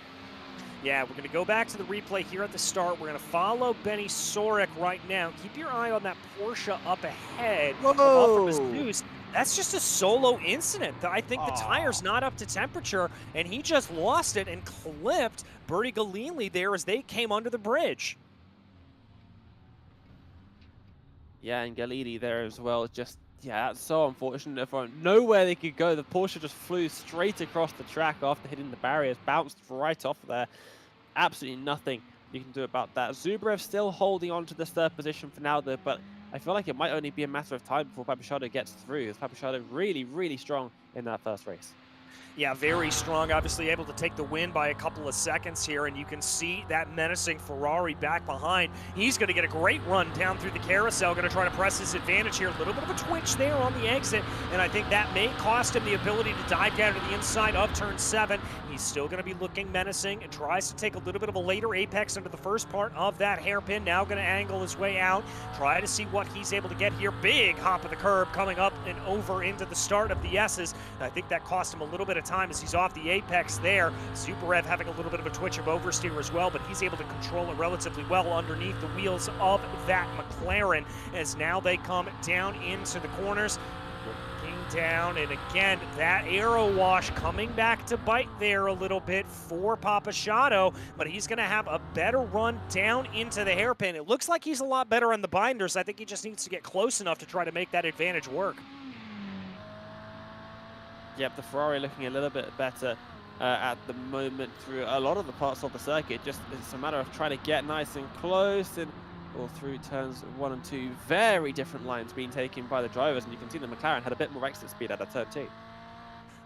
B: Yeah, we're going to go back to the replay here at the start. We're going to follow Benny Sorek right now. Keep your eye on that Porsche up ahead. Off from his news. That's just a solo incident. I think the tire's not up to temperature, and he just lost it and clipped Bertie Galili there as they came under the bridge.
C: Yeah, and Galili there as well. Just, yeah, that's so unfortunate. For nowhere they could go. The Porsche just flew straight across the track after hitting the barriers, bounced right off there. Absolutely nothing you can do about that. Zubrev still holding on to this third position for now, though, but I feel like it might only be a matter of time before Papachado gets through. Papachado really, really strong in that first race.
B: Yeah, very strong, obviously able to take the win by a couple of seconds here, and you can see that menacing Ferrari back behind. He's going to get a great run down through the carousel, going to try to press his advantage here. A little bit of a twitch there on the exit, and I think that may cost him the ability to dive down to the inside of turn 7. He's still going to be looking menacing and tries to take a little bit of a later apex into the first part of that hairpin. Now going to angle his way out, try to see what he's able to get here. Big hop of the curb coming up and over into the start of the S's. I think that cost him a little bit of time as he's off the apex there. Zubrev having a little bit of a twitch of oversteer as well, but he's able to control it relatively well underneath the wheels of that McLaren as now they come down into the corners. Looking down, and again, that aero wash coming back to bite there a little bit for Papachado, but he's going to have a better run down into the hairpin. It looks like he's a lot better on the binders. I think he just needs to get close enough to try to make that advantage work.
C: Yep, the Ferrari looking a little bit better at the moment through a lot of the parts of the circuit. Just it's a matter of trying to get nice and close and all through turns 1 and 2. Very different lines being taken by the drivers, and you can see the McLaren had a bit more exit speed out of turn 2.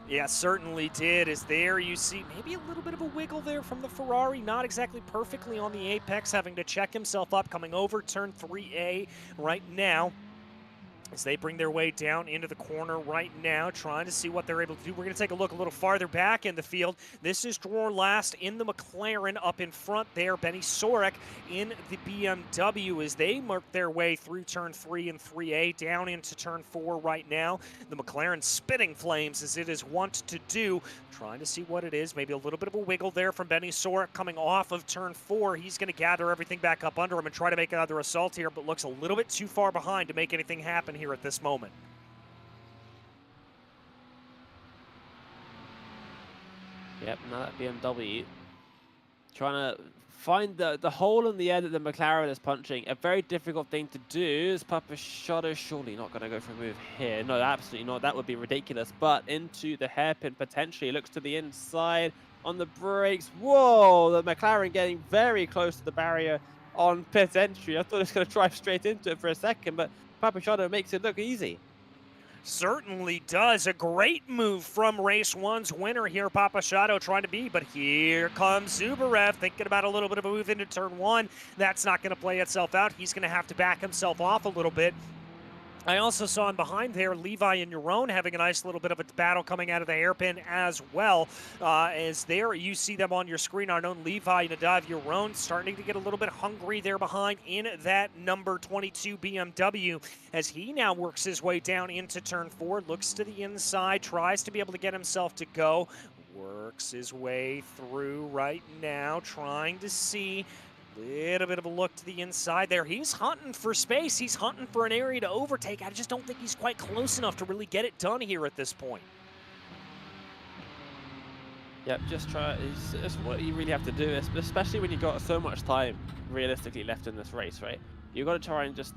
B: Yeah, certainly did. As there you see maybe a little bit of a wiggle there from the Ferrari, not exactly perfectly on the apex, having to check himself up, coming over turn 3A right now. As they bring their way down into the corner right now, trying to see what they're able to do. We're going to take a look a little farther back in the field. This is drawer last in the McLaren up in front there. Benny Sorek in the BMW as they mark their way through turn 3 and 3A down into turn 4 right now. The McLaren spitting flames as it is wont to do. Trying to see what it is. Maybe a little bit of a wiggle there from Benny Sorek coming off of turn 4. He's going to gather everything back up under him and try to make another assault here, but looks a little bit too far behind to make anything happen here at this moment.
C: Yep, now that BMW trying to find the hole in the air that the McLaren is punching. A very difficult thing to do. Is Papachado surely not going to go for a move here? No, absolutely not. That would be ridiculous. But into the hairpin potentially. Looks to the inside on the brakes. Whoa, the McLaren getting very close to the barrier on pit entry. I thought it was going to drive straight into it for a second, but Papachado makes it look easy.
B: Certainly does. A great move from race 1's winner here, Papachado trying to be, but here comes Zubrev thinking about a little bit of a move into turn 1. That's not going to play itself out. He's going to have to back himself off a little bit. I also saw in behind there Levi and Yaron having a nice little bit of a battle coming out of the hairpin as well. As there you see them on your screen, our known Levi, Nadav, Yaron starting to get a little bit hungry there behind in that number 22 BMW as he now works his way down into turn 4, looks to the inside, tries to be able to get himself to go, works his way through right now, trying to see little bit of a look to the inside there. He's hunting for space. He's hunting for an area to overtake. I just don't think he's quite close enough to really get it done here at this point.
C: Yep, just try. It's what you really have to do, especially when you've got so much time realistically left in this race, right? You've got to try and just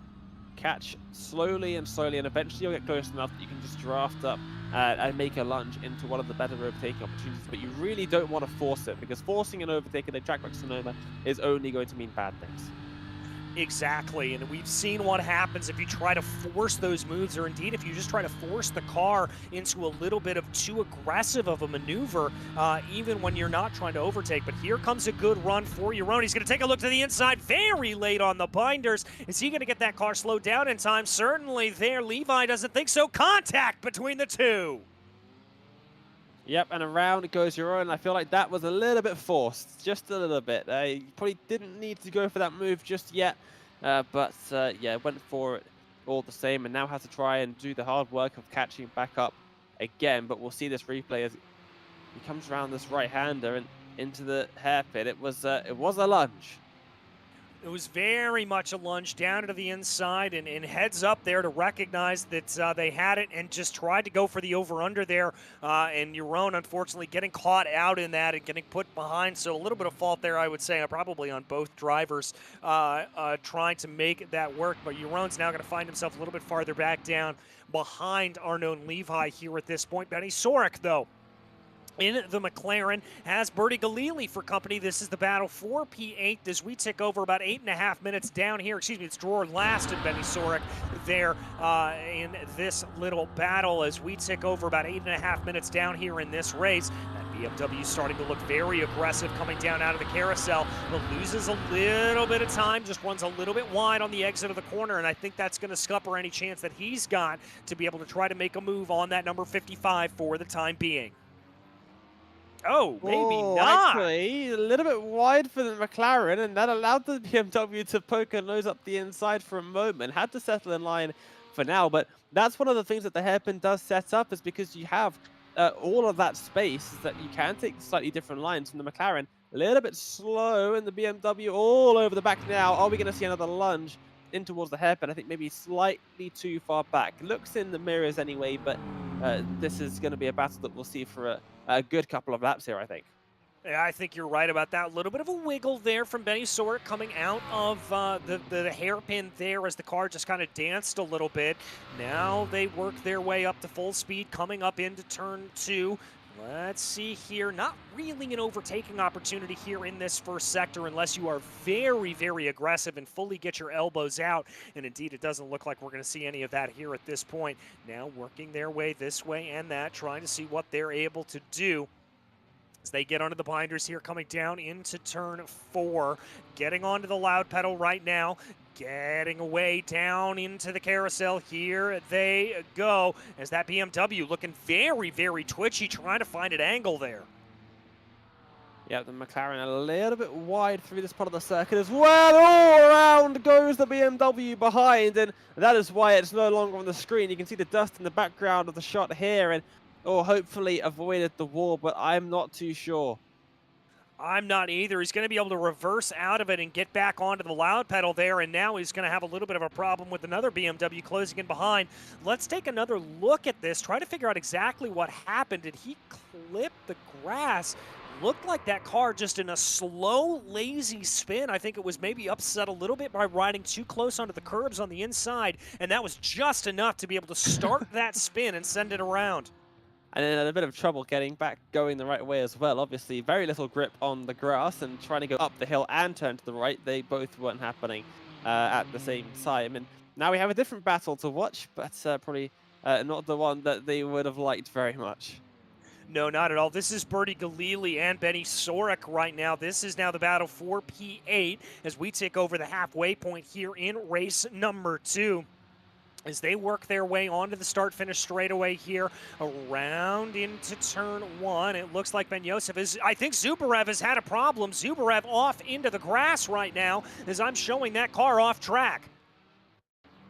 C: catch slowly, and eventually you'll get close enough that you can just draft up and make a lunge into one of the better overtaking opportunities. But you really don't want to force it, because forcing an overtake in a track like Sonoma is only going to mean bad things.
B: Exactly, and we've seen what happens if you try to force those moves, or indeed if you just try to force the car into a little bit of too aggressive of a maneuver, even when you're not trying to overtake. But here comes a good run for Yaron. He's going to take a look to the inside very late on the binders. Is he going to get that car slowed down in time? Certainly there. Levi doesn't think so. Contact between the two.
C: Yep, and around goes Yaron. I feel like that was a little bit forced, just a little bit. You probably didn't need to go for that move just yet, but yeah, went for it all the same, and now has to try and do the hard work of catching back up again. But we'll see this replay as he comes around this right-hander, and into the hairpin. It was a lunge.
B: It was very much a lunge down to the inside and heads up there to recognize that they had it and just tried to go for the over-under there. And Yaron, unfortunately, getting caught out in that and getting put behind. So a little bit of fault there, I would say, probably on both drivers trying to make that work. But Yaron's now going to find himself a little bit farther back down behind Arnon Levi here at this point. Benny Sorek, though, in the McLaren, has Bertie Galili for company. This is the battle for P8 as we tick over about 8.5 minutes down here. Excuse me, it's drawer last and Benny Sorek there in this little battle as we tick over about 8.5 minutes down here in this race. That BMW starting to look very aggressive coming down out of the carousel, but loses a little bit of time, just runs a little bit wide on the exit of the corner, and I think that's going to scupper any chance that he's got to be able to try to make a move on that number 55 for the time being. Oh, maybe not.
C: Actually, a little bit wide for the McLaren, and that allowed the BMW to poke a nose up the inside for a moment. Had to settle in line for now, but that's one of the things that the hairpin does set up, is because you have all of that space that you can take slightly different lines from the McLaren. A little bit slow, and the BMW all over the back now. Are we going to see another lunge in towards the hairpin? I think maybe slightly too far back. Looks in the mirrors anyway, but this is going to be a battle that we'll see for a good couple of laps here, I think.
B: Yeah, I think you're right about that. A little bit of a wiggle there from Benny Sorek coming out of the hairpin there as the car just kind of danced a little bit. Now they work their way up to full speed, coming up into turn 2. Let's see here. Not really an overtaking opportunity here in this first sector unless you are very, very aggressive and fully get your elbows out. And indeed, it doesn't look like we're going to see any of that here at this point. Now working their way this way and that, trying to see what they're able to do as they get onto the binders here, coming down into turn 4, getting onto the loud pedal right now, getting away down into the carousel. Here they go as that BMW looking very, very twitchy, trying to find an angle there.
C: Yeah, the McLaren a little bit wide through this part of the circuit as well. All around goes the BMW behind, and that is why it's no longer on the screen. You can see the dust in the background of the shot here, and hopefully avoided the wall, but I'm not too sure.
B: I'm not either. He's going to be able to reverse out of it and get back onto the loud pedal there, and now he's going to have a little bit of a problem with another BMW closing in behind. Let's take another look at this, try to figure out exactly what happened. Did he clip the grass? Looked like that car just in a slow, lazy spin. I think it was maybe upset a little bit by riding too close onto the curbs on the inside, and that was just enough to be able to start that spin and send it around.
C: And then a bit of trouble getting back going the right way as well. Obviously, very little grip on the grass and trying to go up the hill and turn to the right. They both weren't happening at the same time. And now we have a different battle to watch, but probably not the one that they would have liked very much.
B: No, not at all. This is Bertie Galili and Benny Sorek right now. This is now the battle for P8 as we take over the halfway point here in race number 2. As they work their way onto the start-finish straightaway here, around into turn 1. It looks like Ben Yosef is, I think Zubarev has had a problem. Zubarev off into the grass right now as I'm showing that car off track.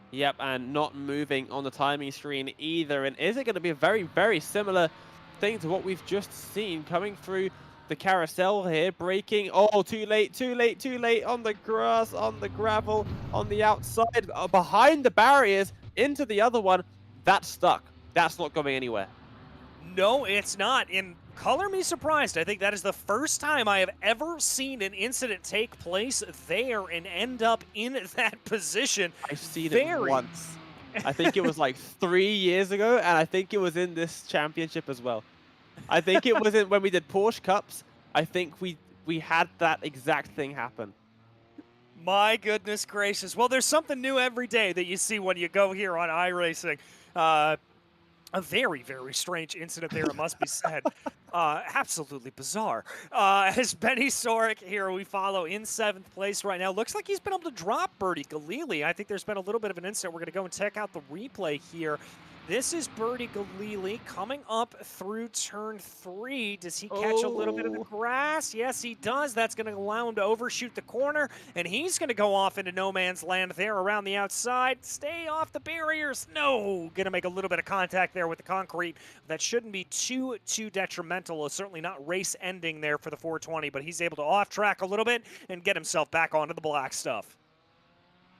C: Yep, and not moving on the timing screen either. And is it going to be a very, very similar thing to what we've just seen coming through the carousel here, braking? Oh, too late, too late, too late on the grass, on the gravel, on the outside, behind the barriers. Into the other one, that's stuck. That's not going anywhere.
B: No, it's not. And color me surprised. I think that is the first time I have ever seen an incident take place there and end up in that position.
C: I've seen it once. I think it was like 3 years ago, and I think it was in this championship as well. I think it was when we did Porsche Cups. I think we had that exact thing happen.
B: My goodness gracious. Well, there's something new every day that you see when you go here on iRacing. A very, very strange incident there, it must be said. Absolutely bizarre. As Benny Sorek here, we follow in 7th place right now. Looks like he's been able to drop Bertie Galili. I think there's been a little bit of an incident. We're going to go and check out the replay here. This is Birdie Galili coming up through turn 3. Does he catch a little bit of the grass? Yes, he does. That's going to allow him to overshoot the corner, and he's going to go off into no man's land there around the outside. Stay off the barriers. No, going to make a little bit of contact there with the concrete. That shouldn't be too detrimental. Certainly not race ending there for the 420, but he's able to off track a little bit and get himself back onto the black stuff.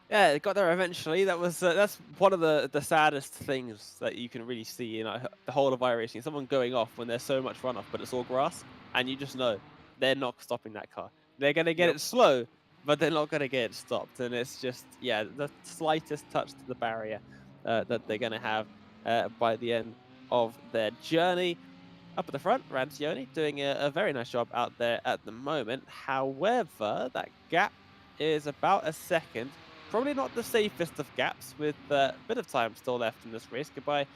C: Yeah, it got there eventually. That's one of the saddest things that you can really see in the whole of iRacing. Someone going off when there's so much runoff, but it's all grass, and you just know they're not stopping that car. They're going to get it slow, but they're not going to get it stopped. And it's just, yeah, the slightest touch to the barrier that they're going to have by the end of their journey. Up at the front, Rancioni doing a very nice job out there at the moment. However, that gap is about a second. Probably not the safest of gaps, with a bit of time still left in this race. Goodbye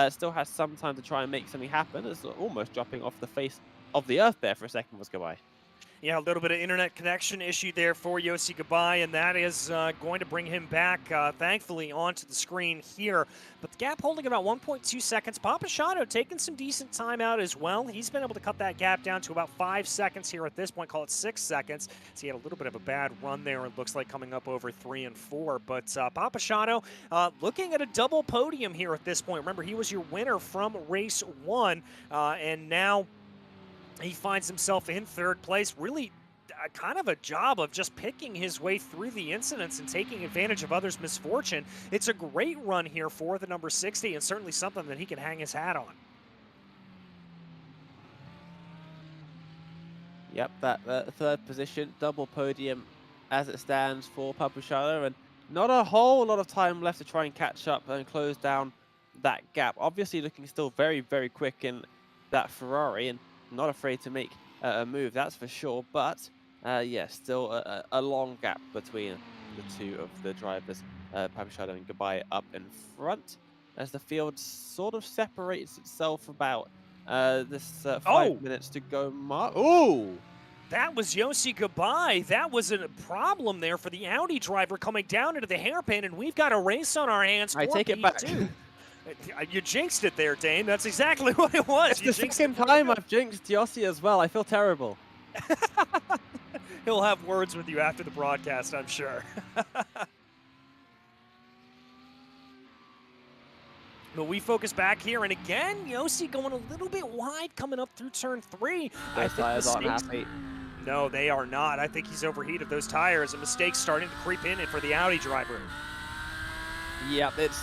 C: still has some time to try and make something happen. It's almost dropping off the face of the earth there for a second was Goodbye.
B: Yeah, a little bit of internet connection issue there for Yossi Goodbye, and that is going to bring him back, thankfully, onto the screen here. But the gap holding about 1.2 seconds. Papasciato taking some decent time out as well. He's been able to cut that gap down to about 5 seconds here at this point, call it 6 seconds. So he had a little bit of a bad run there, it looks like, coming up over 3 and 4. But Papasciato looking at a double podium here at this point. Remember, he was your winner from race 1, and now he finds himself in 3rd place. Really kind of a job of just picking his way through the incidents and taking advantage of others' misfortune. It's a great run here for the number 60, and certainly something that he can hang his hat on.
C: Yep, that 3rd position, double podium as it stands for Papasciato, and not a whole lot of time left to try and catch up and close down that gap. Obviously looking still very, very quick in that Ferrari, and not afraid to make a move, that's for sure. But yeah, still a long gap between the two of the drivers, Papasciato and Goodbye up in front, as the field sort of separates itself about this 5 minutes to go mark. Oh!
B: That was Yossi Goodbye. That was a problem there for the Audi driver coming down into the hairpin, and we've got a race on our hands.
C: I take it back.
B: You jinxed it there, Dane. That's exactly what it was.
C: It's the second time I've jinxed Yossi as well. I feel terrible.
B: He'll have words with you after the broadcast, I'm sure. But we focus back here, and again, Yossi going a little bit wide coming up through turn 3.
C: Those tires aren't happy.
B: No, they are not. I think he's overheated those tires. A mistake starting to creep in for the Audi driver.
C: Yeah, it's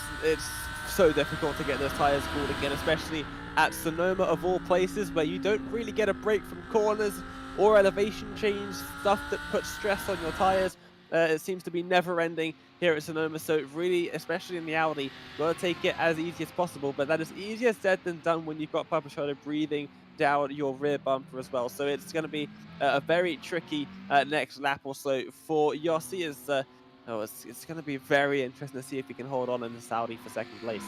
C: so difficult to get those tires cooled again, especially at Sonoma of all places, where you don't really get a break from corners or elevation change, stuff that puts stress on your tires. It seems to be never ending here at Sonoma, so really, especially in the Audi, got to take it as easy as possible, but that is easier said than done when you've got Papasciato breathing down your rear bumper as well. So it's going to be a very tricky next lap or so for Yossi. It's going to be very interesting to see if he can hold on in the Saudi for 2nd place.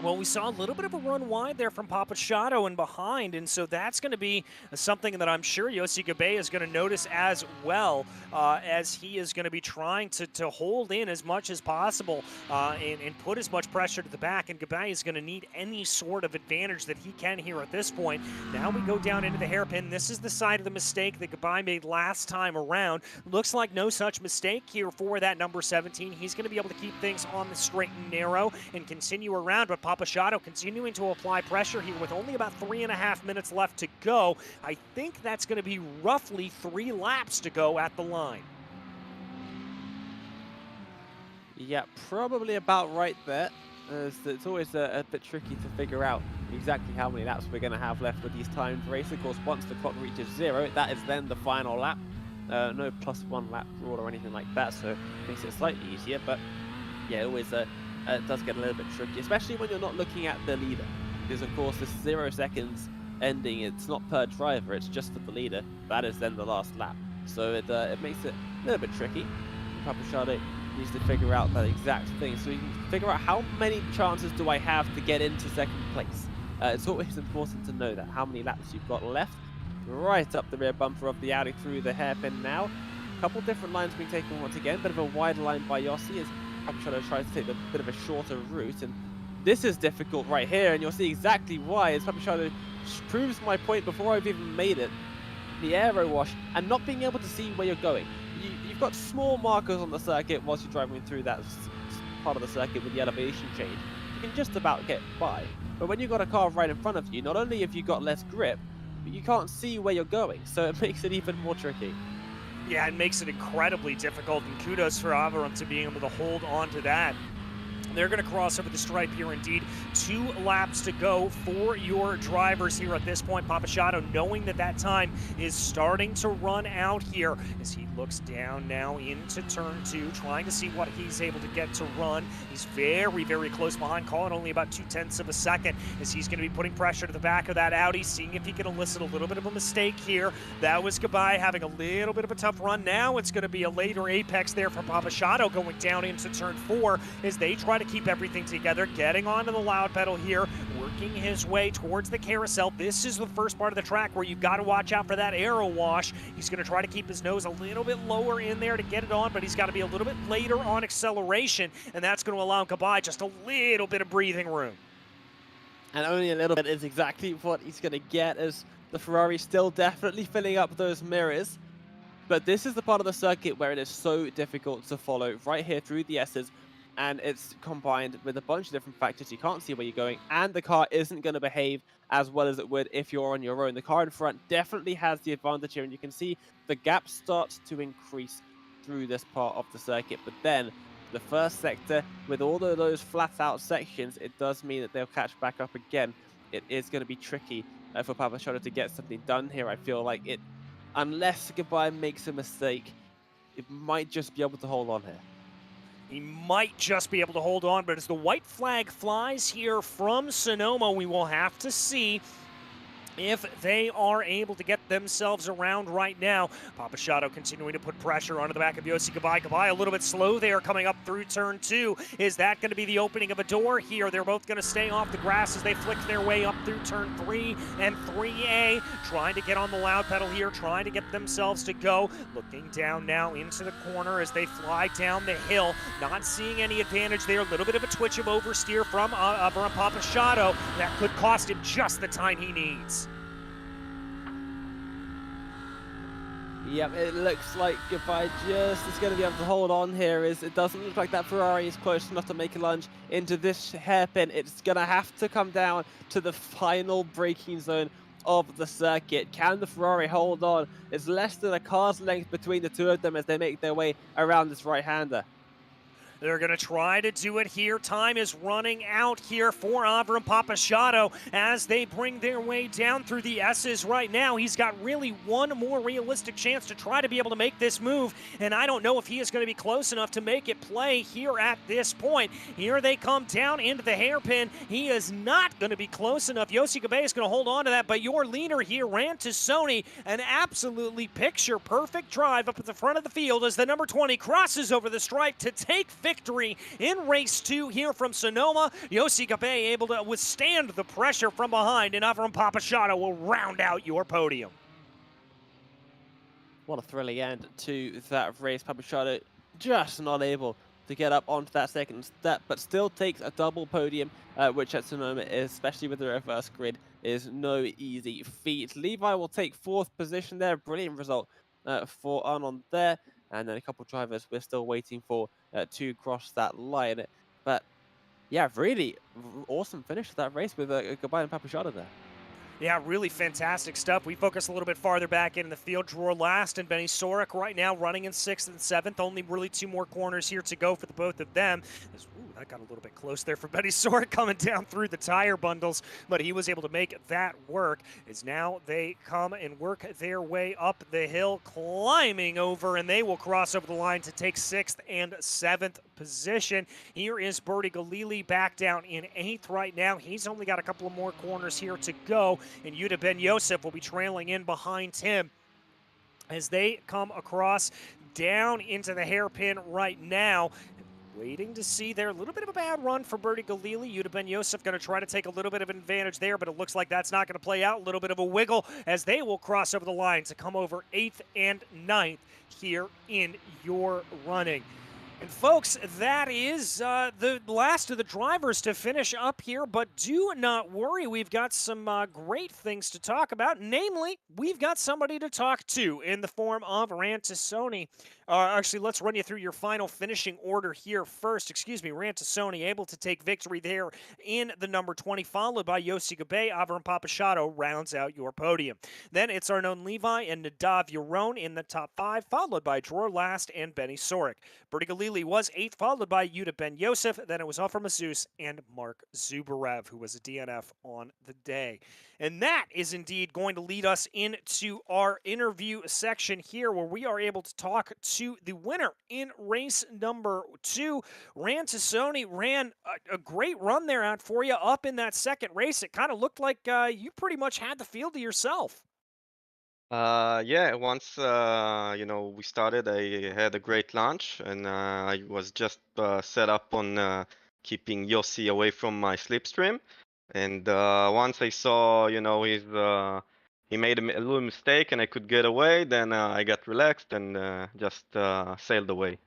B: Well, we saw a little bit of a run wide there from Papasciato and behind, and so that's going to be something that I'm sure Yossi Goodbye is going to notice as well, as he is going to be trying to hold in as much as possible and put as much pressure to the back, and Goodbye is going to need any sort of advantage that he can here at this point. Now we go down into the hairpin. This is the side of the mistake that Goodbye made last time around. Looks like no such mistake here for that number 17. He's going to be able to keep things on the straight and narrow and continue around, but Papasciato continuing to apply pressure here with only about 3.5 minutes left to go. I think that's going to be roughly 3 laps to go at the line.
C: Yeah, probably about right there. It's always a bit tricky to figure out exactly how many laps we're going to have left with these timed races. Of course, once the clock reaches 0, that is then the final lap. No +1 lap rule or anything like that, so it makes it slightly easier. But yeah, always it does get a little bit tricky, especially when you're not looking at the leader, because of course this 0 seconds ending, it's not per driver, it's just for the leader. That is then the last lap, so it makes it a little bit tricky. Papasciato needs to figure out that exact thing, so you can figure out how many chances do I have to get into 2nd place. It's always important to know that, how many laps you've got left. Right up the rear bumper of the Audi through the hairpin now. A couple different lines being taken once again, bit of a wide line by Yossi as Papasciato tries to take a bit of a shorter route, and This is difficult right here, and you'll see exactly why, as Papichado proves my point before I've even made it. The aero wash and not being able to see where you're going. You've got small markers on the circuit whilst you're driving through that part of the circuit with the elevation change. You can just about get by. But when you've got a car right in front of you, not only have you got less grip, but you can't see where you're going, so it makes it even more tricky.
B: Yeah, it makes it incredibly difficult, and kudos for Avram to being able to hold on to that. They're going to cross over the stripe here indeed. 2 laps to go for your drivers here at this point. Papichado knowing that that time is starting to run out here as he looks down now into turn 2, trying to see what he's able to get to run. He's very, very close behind, calling only about 0.2 of a second as he's going to be putting pressure to the back of that Audi, seeing if he can elicit a little bit of a mistake here. That was Goodbye having a little bit of a tough run. Now it's going to be a later apex there for Papichado going down into turn 4 as they try to keep everything together, getting onto the loud pedal here, working his way towards the carousel. This is the first part of the track where you've got to watch out for that aero wash. He's going to try to keep his nose a little bit lower in there to get it on, but he's got to be a little bit later on acceleration, and that's going to allow Goodbye just a little bit of breathing room.
C: And only a little bit is exactly what he's going to get, as the Ferrari still definitely filling up those mirrors. But this is the part of the circuit where it is so difficult to follow right here through the S's. And it's combined with a bunch of different factors. You can't see where you're going, and the car isn't going to behave as well as it would if you're on your own. The car in front definitely has the advantage here, and you can see the gap starts to increase through this part of the circuit. But then the first sector, with all of those flat-out sections, it does mean that they'll catch back up again. It is going to be tricky for Papichado to get something done here. I feel like it, unless Goodbye makes a mistake, it might just be able to hold on here.
B: He might just be able to hold on, but as the white flag flies here from Sonoma, we will have to see if they are able to get themselves around right now. Papichado continuing to put pressure onto the back of Yossi Goodbye. Goodbye a little bit slow there coming up through turn 2. Is that going to be the opening of a door here? They're both going to stay off the grass as they flick their way up through turn 3 and 3A, trying to get on the loud pedal here, trying to get themselves to go. Looking down now into the corner as they fly down the hill, not seeing any advantage there. A little bit of a twitch of oversteer from Papichado. That could cost him just the time he needs.
C: Yep, it looks like Goodbye just is going to be able to hold on here. It doesn't look like that Ferrari is close enough to make a lunge into this hairpin. It's going to have to come down to the final braking zone of the circuit. Can the Ferrari hold on? It's less than a car's length between the two of them as they make their way around this right-hander.
B: They're going to try to do it here. Time is running out here for Avram Papichado as they bring their way down through the S's right now. He's got really one more realistic chance to try to be able to make this move, and I don't know if he is going to be close enough to make it play here at this point. Here they come down into the hairpin. He is not going to be close enough. Yossi Goodbye is going to hold on to that, but your leader here, Rantasoni, an absolutely picture-perfect drive up at the front of the field as the number 20 crosses over the stripe to take victory in race 2 here from Sonoma. Yossi Goodbye able to withstand the pressure from behind, and Avram Papichado will round out your podium.
C: What a thrilling end to that race. Papichado just not able to get up onto that second step, but still takes a double podium, which at Sonoma, especially with the reverse grid, is no easy feat. Levi will take 4th position there. Brilliant result for Arnon there. And then a couple of drivers we're still waiting for to cross that line. But yeah, really awesome finish to that race with Goodbye and Papichado there.
B: Yeah, really fantastic stuff. We focus a little bit farther back in the field. Dror last and Benny Sorek right now running in 6th and 7th. Only really 2 more corners here to go for the both of them. Ooh, that got a little bit close there for Benny Sorek coming down through the tire bundles, but he was able to make that work. As now they come and work their way up the hill, climbing over, and they will cross over the line to take 6th and 7th position. Here is Bertie Galili back down in 8th right now. He's only got a couple of more corners here to go, and Yuda Ben Yosef will be trailing in behind him as they come across down into the hairpin right now. Waiting to see there. A little bit of a bad run for Bertie Galili. Yuda Ben Yosef going to try to take a little bit of an advantage there, but it looks like that's not going to play out. A little bit of a wiggle as they will cross over the line to come over 8th and 9th here in your running. And folks, that is the last of the drivers to finish up here, but do not worry, we've got some great things to talk about. Namely, we've got somebody to talk to in the form of Rantasoni. Actually, let's run you through your final finishing order here first. Excuse me, Rantasoni able to take victory there in the number 20, followed by Yossi Gabe. Avram Papashato rounds out your podium. Then it's Arnon Levi and Nadav Yaron in the top 5, followed by Dror Last and Benny Sorik. Bertie Galili was 8th, followed by Yuda Ben Yosef. Then it was Offer Mazus and Mark Zubarev, who was a DNF on the day. And that is indeed going to lead us into our interview section here, where we are able to talk to the winner in race number 2. Rantasoni ran a great run there out for you up in that second race. It kind of looked like you pretty much had the field to yourself.
D: Yeah, once we started, I had a great launch, and I was just set up on keeping Yossi away from my slipstream. And once I saw, he made a little mistake and I could get away, then I got relaxed and just sailed away.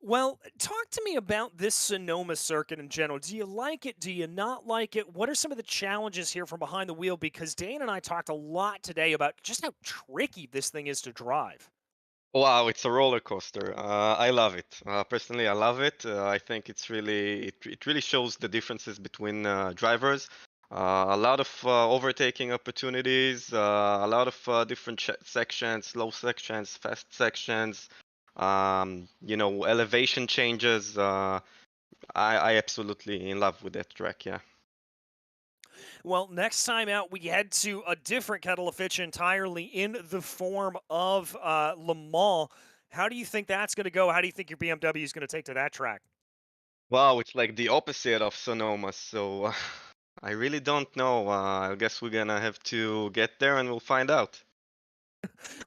B: Well, talk to me about this Sonoma circuit in general. Do you like it? Do you not like it? What are some of the challenges here from behind the wheel? Because Dane and I talked a lot today about just how tricky this thing is to drive.
D: Wow, it's a roller coaster. I love it. Personally, I love it. I think it really shows the differences between drivers. A lot of overtaking opportunities, a lot of different sections, slow sections, fast sections. Elevation changes. I absolutely in love with that track. Yeah.
B: Well, next time out, we head to a different kettle of fish entirely in the form of Le Mans. How do you think that's going to go? How do you think your BMW is going to take to that track?
D: Wow, it's like the opposite of Sonoma. So I really don't know. I guess we're gonna have to get there and we'll find out.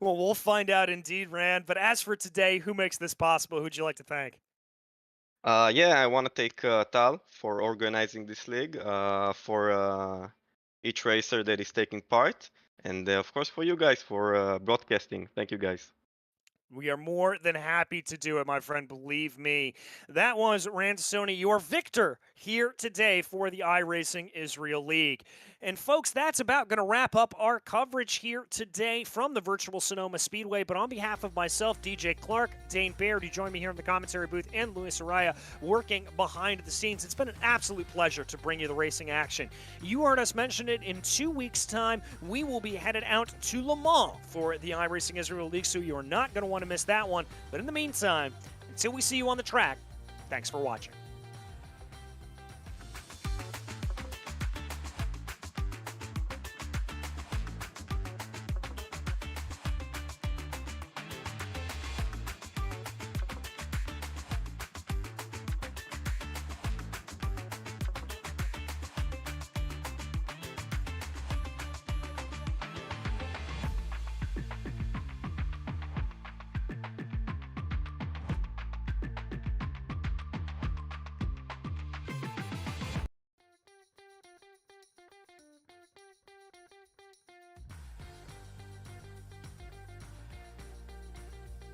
B: Well, we'll find out indeed, Rand. But as for today, who makes this possible? Who'd you like to thank?
D: Yeah, I want to thank Tal for organizing this league, for each racer that is taking part, and of course for you guys for broadcasting. Thank you guys.
B: We are more than happy to do it, my friend. Believe me. That was Rantasoni, your victor here today for the iRacing Israel League. And folks, that's about going to wrap up our coverage here today from the virtual Sonoma Speedway. But on behalf of myself, DJ Clark, Dane Baird, who joined me here in the commentary booth, and Luis Araya working behind the scenes, it's been an absolute pleasure to bring you the racing action. You heard us mention it. In 2 weeks' time, we will be headed out to Le Mans for the iRacing Israel League, so you are not going to want to miss that one. But in the meantime, until we see you on the track, thanks for watching.